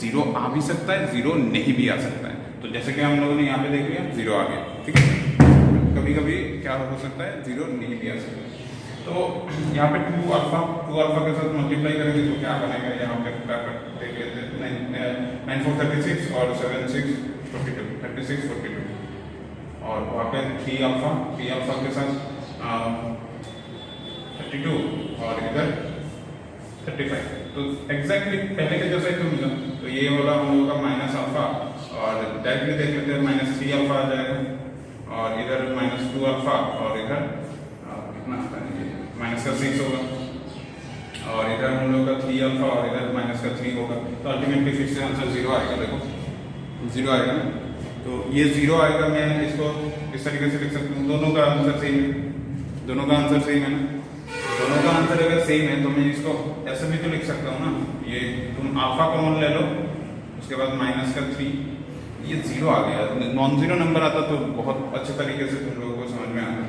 0 आ भी सकता है, 0 नहीं भी आ सकता है। तो जैसे कि हम लोगों ने यहाँ पे देख लिया 0 आ गया, ठीक है। कभी कभी क्या हो सकता है 0 नहीं भी आ सकता है। तो यहाँ पे 2 अल्फा के साथ मल्टीप्लाई करेंगे तो क्या बनेगा, यहाँ पे देख लेते हैं 9 4 36 और 7 6 42 36 42, और वहाँ पे 3 अल्फा के साथ 32 और इधर 35। तो एग्जैक्टली पहले के जैसा ही तो मिला। तो ये वाला हम लोगों का माइनस अल्फा, और डायरेक्टली देख लेते हैं -3 अल्फा आ जाएगा, और इधर -2 अल्फा, और इधर कितना माइनस का 6 होगा, और इधर हम लोग का 3 अल्फा, और इधर माइनस का 3 होगा। तो अल्टीमेटली फिर से आंसर 0 आएगा। देखो 0 आएगा ना, तो ये 0 आएगा। मैं इसको इस तरीके से लिख सकता हूँ, दोनों का आंसर सेम है, दोनों का आंसर सेम है ना। दोनों का आंसर अगर सेम है तो मैं इसको ऐसे भी तो लिख सकता हूँ ना, ये तुम अल्फा कॉमन ले लो, उसके बाद माइनस का 3, ये 0 आ गया। नॉन जीरो नंबर आता तो बहुत अच्छे तरीके से तुम लोगों को समझ में आता।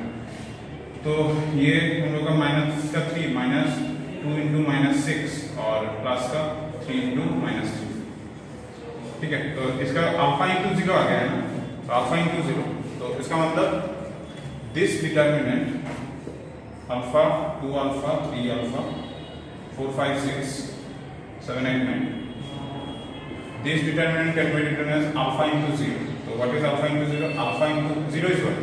तो ये हम लोग का माइनस का 3 -2 इंटू -6 और प्लस का 3 इंटू -3, ठीक है। तो इसका अल्फा इंटू 0 आ गया है ना, तो अल्फा इंटू 0, तो इसका मतलब this determinant alpha, 2 alpha, 3 alpha, 4 5 6 7 8 9. This determinant can be written as alpha into 0. So what is alpha into 0? Alpha into 0 is what?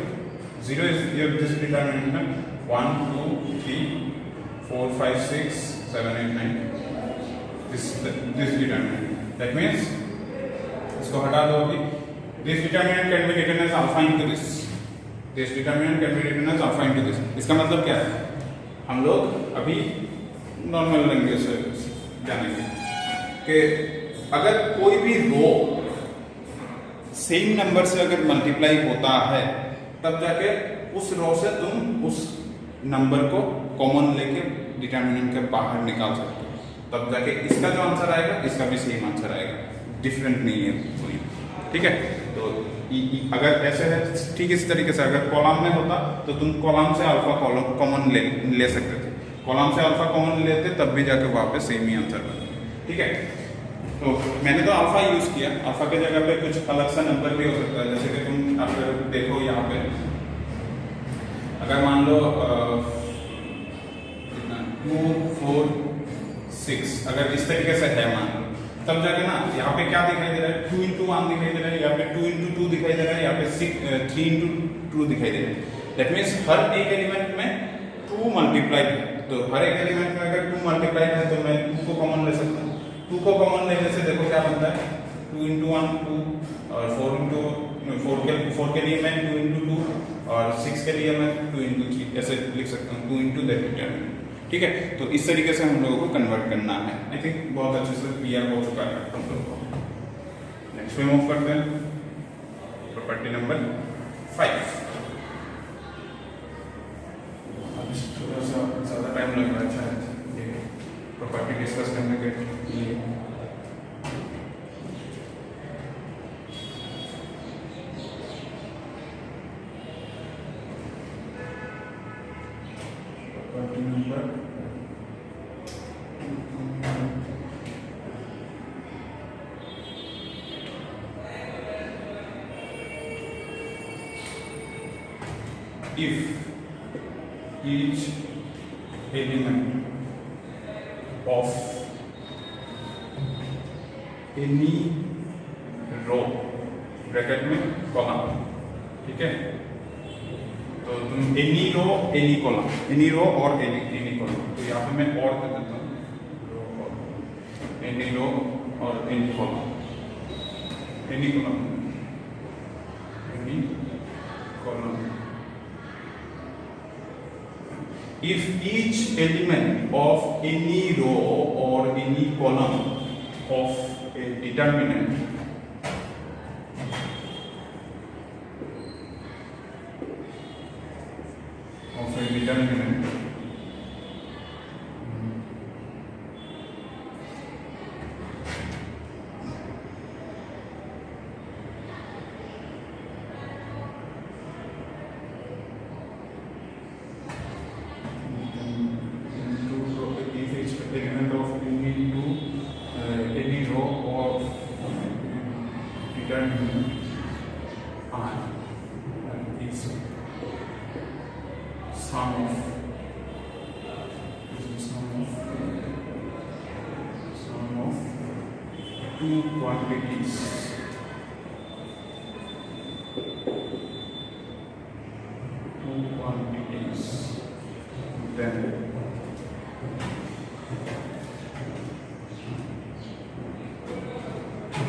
0 is your this determinant. 1 2 3 4 5 6 7 8 9. This determinant. That means इसको हटा दो अभी. This determinant can be written as alpha into this. This determinant can be written as alpha into this. इसका मतलब क्या है? हम लोग अभी नॉर्मल लैंग्वेज से जानेंगे कि अगर कोई भी रो सेम नंबर से अगर मल्टीप्लाई होता है तब जाके उस रो से तुम उस नंबर को कॉमन लेके डिटरमिनेंट के बाहर निकाल सकते हो. तब जाके इसका जो आंसर आएगा इसका भी सेम आंसर आएगा, डिफरेंट नहीं है कोई. ठीक है, तो अगर ऐसे है ठीक इस तरीके से अगर कॉलम में होता तो तुम कॉलम से अल्फा कॉमन ले सकते थे. कॉलम से अल्फा कॉमन लेते तब भी जाके वहां पे सेम ही आंसर बनता. ठीक है, तो मैंने तो अल्फा यूज किया. अल्फा के जगह पे कुछ अलग सा नंबर भी हो सकता है. जैसे कि तुम अगर देखो यहाँ पे अगर मान लो 2 4 6 अगर इस तरीके से है मान लो, तब जाके ना यहाँ पे क्या दिखाई दे रहा है? 2 into 1 दिखाई दे रहा है, यहाँ पे 2 into 2 दिखाई दे रहा है, यहाँ पे 3 into 2 दिखाई दे रहा है. दैट मीन्स हर एक एलिमेंट में 2 मल्टीप्लाइड है. तो हर एक एलिमेंट में अगर 2 मल्टीप्लाइड है तो मैं 2 को कॉमन ले सकता हूँ. 2 को कॉमन लेने से देखो क्या बनता है? 2 into 1 2 और 4 के लिए मैं 2 into 2 और 6 के लिए मैं 2 into 3 ऐसे लिख सकता हूँ. 2 into दैट डिटरमिनेंट. ठीक है, तो इस तरीके से हम लोगों को कन्वर्ट करना है. आई थिंक बहुत अच्छे से क्लियर हो चुका है हम लोगों को. नेक्स्ट में मूव करते हैं. Property number 5. थोड़ा सा ज़्यादा टाइम लग रहा है शायद ये प्रॉपर्टी डिस्कस करने के लिए. Property number if each element of any row bracket में कॉलम. ठीक है, तो तुम any row any column, any row और एनी कॉलम. तो यहाँ पे मैं और कर देता हूँ एनी रो और any column. Any column if each element of any row or any column of a determinant element of any row or determinant R is sum of two quantities then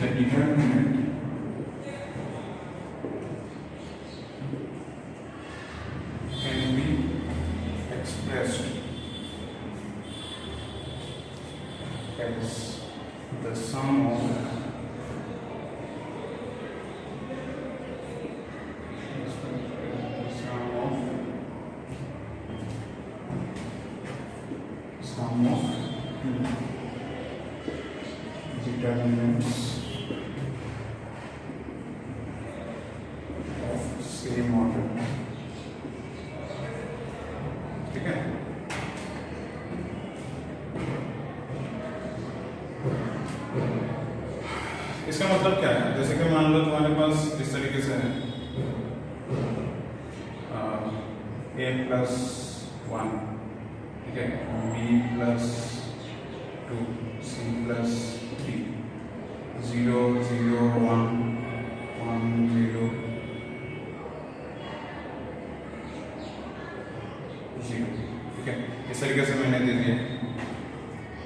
the determinant can be expressed as the sum of determinants of same order. ठीक है, इसका मतलब क्या है? जैसे कि मान लो तुम्हारे पास इस तरीके से है a + 1 ठीक है, b प्लस 2 c प्लस 3 0 0 1 1 0 0, ठीक है। इस तरीके से मैंने दे दिया,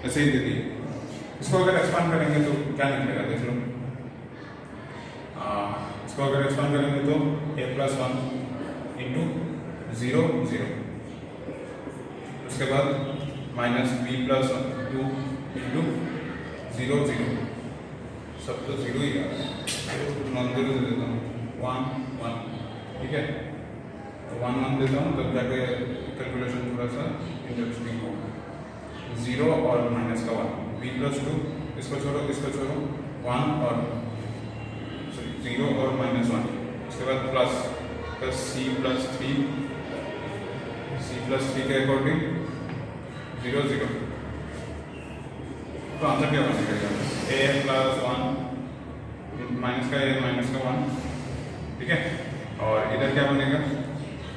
ऐसे ही दे दिए। इसको अगर एक्सपांड करेंगे तो क्या निकलेगा देख लो। इसको अगर एक्सपांड करेंगे तो a प्लस 1 इंटू 0 0, उसके बाद माइनस b प्लस 2 इंटू 0 0, सब तो 0 ही आ रहा है, तो नॉन जीरो दे देता हूँ 1 1, ठीक है। तो 1 1 देता हूँ तब जाके कैलकुलेशन थोड़ा सा इंटरेस्टिंग होगा। 0 और माइनस का 1, b प्लस 2, इसको छोड़ो 1 और 0 और माइनस 1, उसके बाद प्लस c प्लस 3 के अकॉर्डिंग 0 0, तो आंसर क्या बनेगा? a प्लस 1 माइनस का a माइनस का 1, ठीक है। और इधर क्या बनेगा?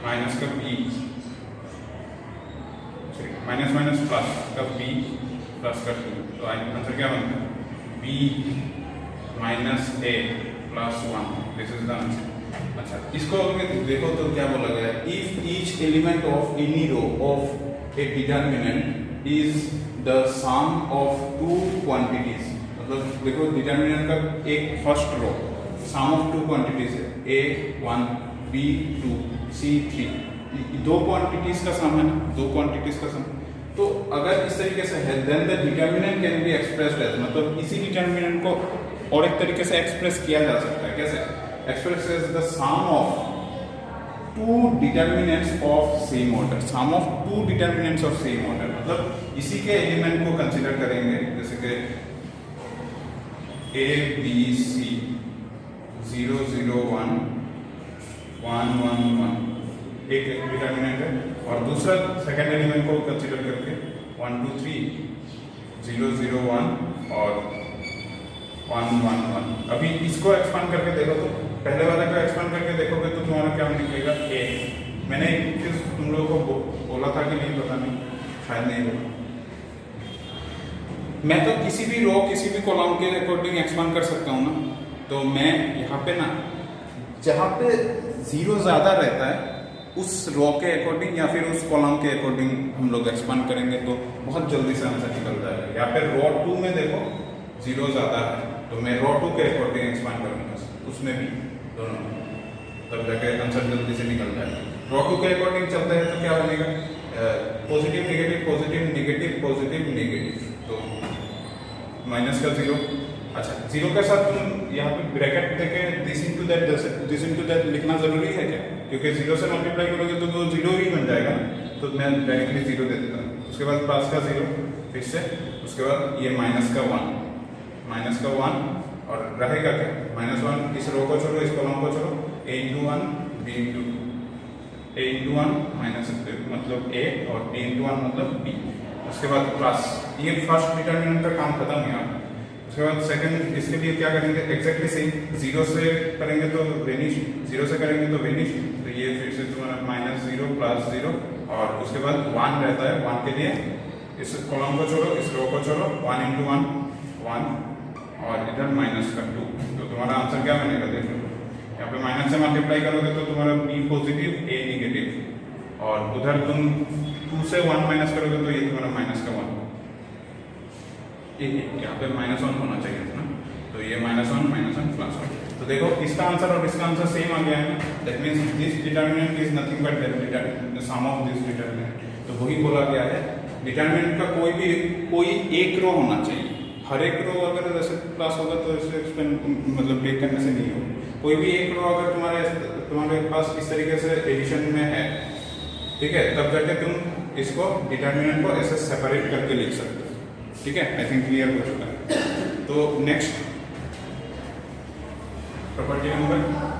माइनस का b, माइनस माइनस प्लस का b प्लस का 2, तो आंसर क्या बनेगा? b minus a plus 1, this is the answer. अच्छा, इसको अगर देखो तो क्या बोला गया है? If each element of any row of a determinant is the sum of two quantities, मतलब देखो डिटर्मिनेंट का एक first row sum of two quantities है, a1 b2 c3, दो क्वांटिटीज का सम है ना, दो क्वांटिटीज का सम। तो अगर इस तरीके से है then the determinant can be expressed as, मतलब इसी डिटर्मिनेंट को और एक तरीके से एक्सप्रेस किया जा सकता है। कैसे express as the sum of two determinants of same order, sum of two determinants of same order, मतलब इसी के एलिमेंट को कंसीडर करेंगे, जैसे कि a b c 0 0 1 1 1 1 एक डिटर्मिनेंट है, और दूसरा सेकंड एलिमेंट को कंसीडर करके 1 2 3 0 0 1 और 1 1 1। अभी इसको एक्सपांड करके देखो तो पहले वाले को एक्सपांड करके देखोगे तो तुम्हारा क्या निकलेगा? a। मैंने एक चीज तुम लोगों को बोला था कि नहीं, पता नहीं, शायद नहीं बोला। मैं तो किसी भी रो किसी भी कॉलम के अकॉर्डिंग एक्सपांड कर सकता हूँ ना, तो मैं यहाँ पे ना जहाँ पे 0 ज्यादा रहता है उस रो के अकॉर्डिंग या फिर उस कॉलम के अकॉर्डिंग हम लोग एक्सपांड करेंगे तो बहुत जल्दी से आंसर निकल जाएगा। यहाँ पे रो 2 में देखो 0 ज्यादा है, तो मैं रो 2 के अकॉर्डिंग एक्सपांड करूंगा, उसमें भी दोनों, तब जाके आंसर जल्दी से निकल जाएगा। रो 2 के अकॉर्डिंग चलते हैं तो क्या बनेगा? Positive negative positive negative positive negative, तो माइनस का 0। अच्छा, 0 के साथ तुम यहाँ पे ब्रैकेट देके दिस इनटू दैट लिखना जरूरी है क्या? क्योंकि 0 से मल्टीप्लाई करोगे तो वो 0 ही बन जाएगा ना, तो मैं डायरेक्टली 0 दे देता हूँ। उसके बाद प्लस का 0 फिर से, उसके बाद ये माइनस का 1 और रहेगा क्या? -1, इस रो को छोड़ो इस कॉलम को छोड़ो, a into 1 b into 1 minus मतलब a और b इंटू 1 मतलब b। उसके बाद प्लस, ये फर्स्ट डिटर्मिनेंट का काम खत्म है। उसके बाद सेकंड, इसके लिए क्या करेंगे? एग्जैक्टली सेम, 0 से करेंगे तो वेनिश, 0 से करेंगे तो वेनिश, तो ये फिर से तुम्हारा -0 प्लस 0 और उसके बाद 1 रहता है। 1 के लिए इस कॉलम को छोड़ो इस रो को छोड़ो, 1 इंटू 1 1 और इधर माइनस का 2, तो तुम्हारा आंसर क्या बनेगा? देख लो, यहाँ पे माइनस से मल्टीप्लाई करोगे तो तुम्हारा b पॉजिटिव a नेगेटिव, और उधर तुम 2 से 1 माइनस करोगे तो ये तुम्हारा माइनस का 1, यहाँ पे -1 होना चाहिए था ना, तो ये -1 प्लस 1। तो देखो इसका आंसर और इसका आंसर सेम आ गया है ना, that means this determinant is nothing but determinant, the sum of this determinant. तो वही बोला गया है, डिटरमिनेंट का कोई एक रो होना चाहिए, हर एक रो अगर जैसे प्लस होगा तो इसे मतलब ब्रेक करने से नहीं होगा। कोई भी एक रो अगर तुम्हारे पास इस तरीके से एडिशन में है, ठीक है, तब जाके तुम इसको डिटरमिनेंट को ऐसे सेपरेट करके लिख सकते हो। ठीक है, आई थिंक क्लियर हो चुका है। तो नेक्स्ट प्रॉपर्टी नंबर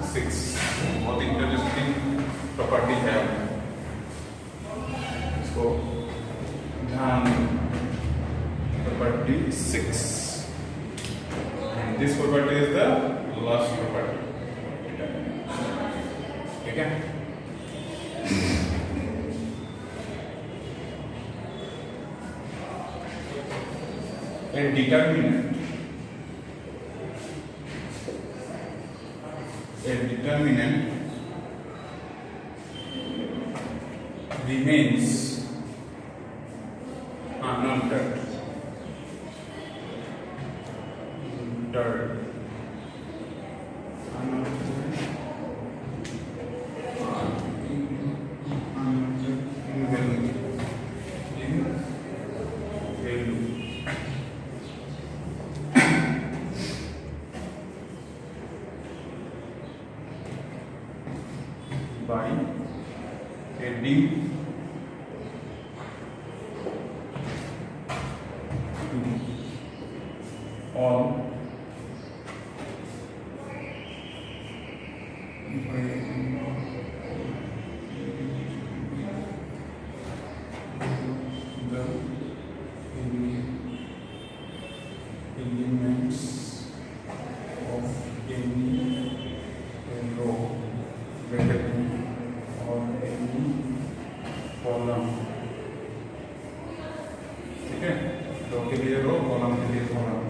6, बहुत इंटरेस्टिंग प्रॉपर्टी है, इसको ध्यान। Property 6, and this property is the last property. ठीक है, a determinant remains unaltered. By adding all the elements of any row or any column. ठीक है, रो के लिए रो, कॉलम के लिए column.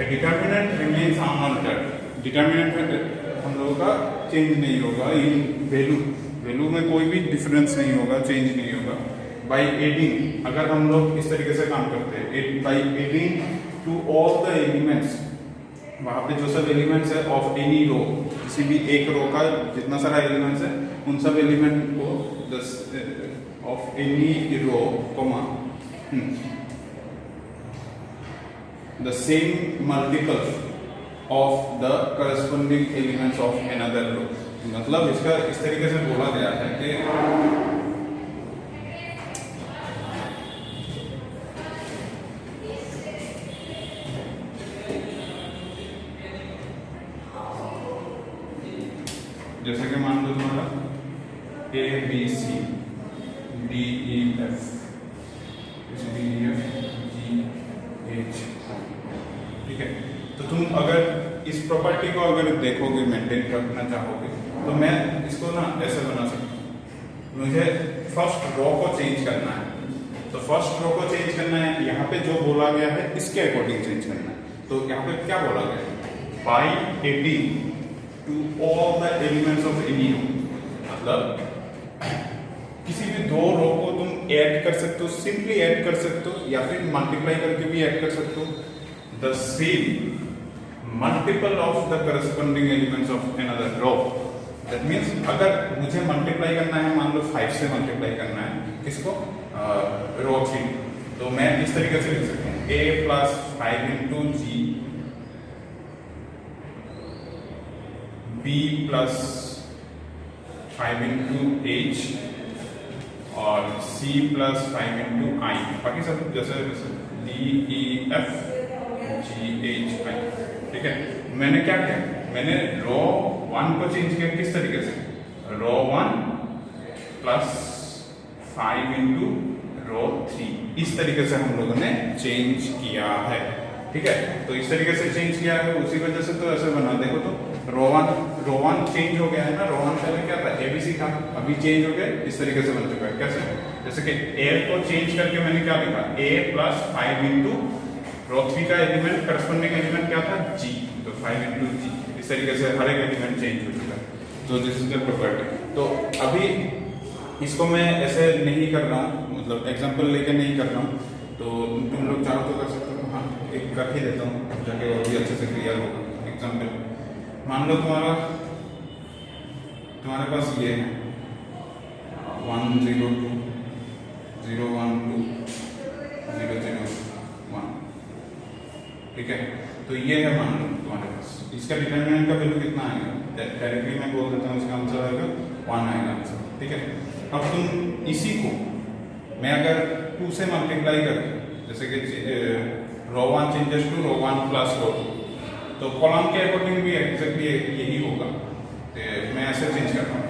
Determinant remains unaltered. Determinant हम लोगों का चेंज नहीं होगा. इन वैल्यू में कोई भी डिफरेंस नहीं होगा, चेंज नहीं होगा. बाय एडिंग, अगर हम लोग इस तरीके से काम करते हैं, by adding to all the elements, वहां पे जो सब एलिमेंट्स है ऑफ एनी रो, किसी भी एक रो का जितना सारा एलिमेंट्स है उन सब एलिमेंट को of any row comma the same multiple of the corresponding elements of another row. मतलब इसका इस तरीके से बोला गया है कि जैसे कि मान लो तुम्हारा A B C D E F D E F G H, ठीक है. तो तुम अगर इस प्रॉपर्टी को अगर देखोगे, मेंटेन रखना चाहोगे, तो मैं इसको ना ऐसे बना सकता हूँ. मुझे फर्स्ट रो को चेंज करना है, तो फर्स्ट रो को चेंज करना है. यहाँ पे जो बोला गया है इसके अकॉर्डिंग चेंज करना है. तो यहाँ पे क्या बोला गया है? By adding to all the elements of any row. मतलब किसी भी दो रो को तुम ऐड कर सकते हो, सिंपली ऐड कर सकते हो, या फिर मल्टीप्लाई करके भी ऐड कर सकते हो. The same multiple of the corresponding elements of another row. That means अगर मुझे मल्टीप्लाई करना है, मान लो 5 से मल्टीप्लाई करना है किसको, रो 3, तो मैं इस तरीके से लिख सकता हूँ A plus 5 into G, B plus 5 into H और C प्लस 5 इंटू I. बाकी सब जैसे D E F G H I. ठीक है. मैंने क्या किया, मैंने रो 1 को चेंज किया किस तरीके से, रो 1 प्लस 5 इंटू रो 3, इस तरीके से हम लोगों ने चेंज किया है. ठीक है. तो इस तरीके से चेंज किया है, उसी वजह से तो ऐसे बना. देखो तो रो 1 चेंज हो गया है ना. रो 1 पहले क्या था, ABC था, अभी चेंज हो गया, इस तरीके से बन चुका है. कैसे, जैसे कि A को चेंज करके मैंने क्या लिखा, A प्लस 5 इंटू रो 3 का एलिमेंट, करस्पॉन्डिंग एलिमेंट क्या था, G, तो 5 इंटू G. इस तरीके से हर एक एलिमेंट चेंज हो चुका है. तो दिस इज द प्रॉपर्टी. तो अभी इसको मैं ऐसे नहीं कर रहा हूँ, मतलब एग्जांपल लेके नहीं कर रहा हूँ. तो तुम लोग चाहो तो कर सकते हो. हाँ, एक कर ही देता हूँ जाके और भी अच्छे से क्लियर होगा. एग्जांपल मान लो तुम्हारे पास ये है 1 0 2 0 1 2 0 0 1. ठीक है। तो ये है मान लो तुम्हारे पास, इसका डिटरमिनेंट का वैल्यू कितना आएगा, डायरेक्टली मैं बोल देता हूँ, इसका आंसर आएगा 1 आएगा आंसर, ठीक है। अब तुम इसी को मैं अगर 2 से मल्टीप्लाई करके, जैसे कि row 1 changes to row 1 plus row 2, तो कॉलम के अकॉर्डिंग भी एग्जैक्टली यही होगा। तो मैं ऐसे चेंज करता हूँ,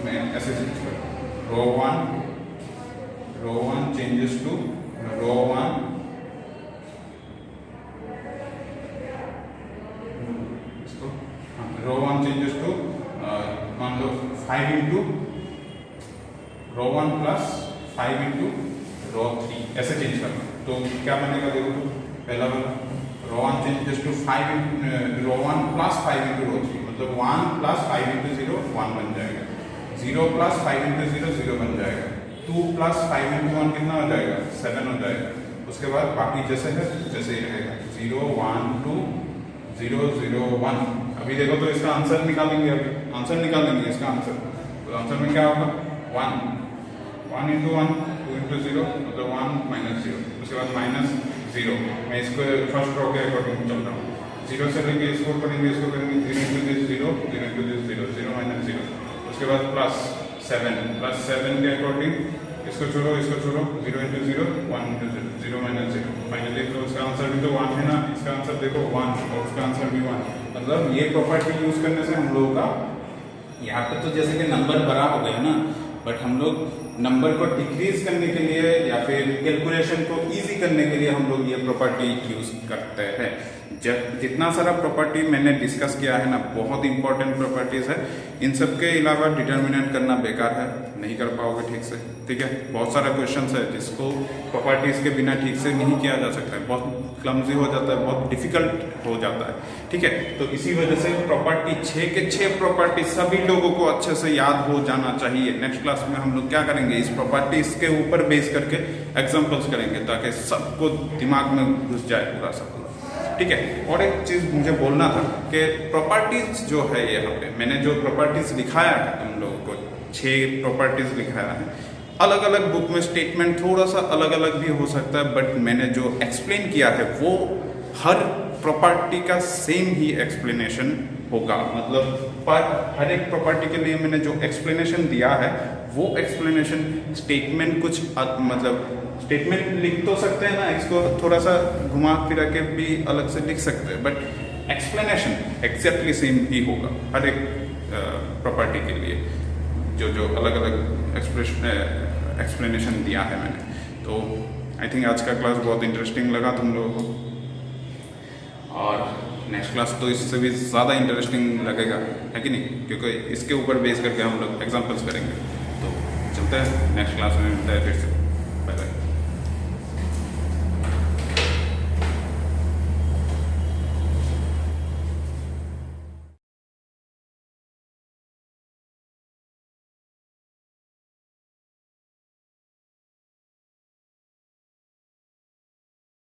मैं ऐसे चेंज करता हूँ, row 1 changes to row 1 row 1 changes to मान लो 5 into row 1 plus 5 into row 3, ऐसे चेंज करना। तो क्या बनेगा देखो, तो पहला वाला row 1 changes to 5 row 1 plus 5 into row 3, मतलब 1 प्लस 5 इंटू 0 1 बन जाएगा, 0 प्लस 5 इंटू 0 0 बन जाएगा, 2 प्लस 5 इंटू 1 कितना हो जाएगा 7 हो जाएगा। उसके बाद बाकी जैसे है जैसे ही रहेगा, 0 1 2 0 0 1। अभी देखो तो इसका आंसर निकालेंगे, अभी आंसर निकालेंगे इसका आंसर, तो आंसर में क्या होगा 1 इंटू 1 2 इंटू 0 मतलब 1 माइनस 0, उसके बाद माइनस 0। मैं इसको फर्स्ट रो के अकॉर्डिंग चल रहा हूँ, 0 से लेके इसको करेंगे 0 into this 0 into this 0 minus 0, उसके बाद प्लस 7 के अकॉर्डिंग इसको छोड़ो 0 इंटू 0 1 इंटू 0 माइनस 0, फाइनली तो उसका आंसर भी तो 1 है ना, इसका आंसर देखो 1 और उसका आंसर भी 1। मतलब ये प्रॉपर्टी यूज करने से हम लोगों का यहाँ पे तो जैसे कि नंबर बड़ा हो गया ना, बट हम लोग नंबर को डिक्रीज करने के लिए या फिर कैलकुलेशन को इजी करने के लिए हम लोग ये प्रॉपर्टी यूज करते हैं। जितना सारा प्रॉपर्टी मैंने डिस्कस किया है ना, बहुत इंपॉर्टेंट प्रॉपर्टीज है, इन सब के अलावा डिटर्मिनेंट करना बेकार है, नहीं कर पाओगे ठीक से, ठीक है। बहुत सारा क्वेश्चंस है जिसको प्रॉपर्टीज के बिना ठीक से नहीं किया जा सकता है, बहुत क्लमजी हो जाता है, बहुत डिफिकल्ट हो जाता है, ठीक है। तो इसी वजह से प्रॉपर्टी 6 के 6 प्रॉपर्टी सभी लोगों को अच्छे से याद हो जाना चाहिए। नेक्स्ट क्लास में हम लोग क्या करेंगे, इस प्रॉपर्टीज के ऊपर बेस करके एग्जाम्पल्स करेंगे ताकि सबको दिमाग में घुस जाए पूरा सब, ठीक है। और एक चीज मुझे बोलना था कि प्रॉपर्टीज जो है यहाँ पे मैंने जो प्रॉपर्टीज लिखाया है तुम लोगों को 6 प्रॉपर्टीज लिखाया है, अलग अलग बुक में स्टेटमेंट थोड़ा सा अलग अलग भी हो सकता है, बट मैंने जो एक्सप्लेन किया है वो हर प्रॉपर्टी का सेम ही एक्सप्लेनेशन होगा। मतलब पर हर एक प्रॉपर्टी के लिए मैंने जो एक्सप्लेनेशन दिया है वो एक्सप्लेनेशन स्टेटमेंट कुछ मतलब स्टेटमेंट लिख तो सकते हैं ना, इसको थोड़ा सा घुमा फिरा के भी अलग से लिख सकते हैं, बट एक्सप्लेनेशन एग्जैक्टली सेम ही होगा हर एक प्रॉपर्टी के लिए, जो अलग अलग एक्सप्लेनेशन दिया है मैंने। तो आई थिंक आज का क्लास बहुत इंटरेस्टिंग लगा तुम लोगों को, और नेक्स्ट क्लास तो इससे भी ज़्यादा इंटरेस्टिंग लगेगा, है कि नहीं, क्योंकि इसके ऊपर बेस करके हम लोग एग्जाम्पल्स करेंगे। तो चलते हैं, नेक्स्ट क्लास में मिलता है फिर से।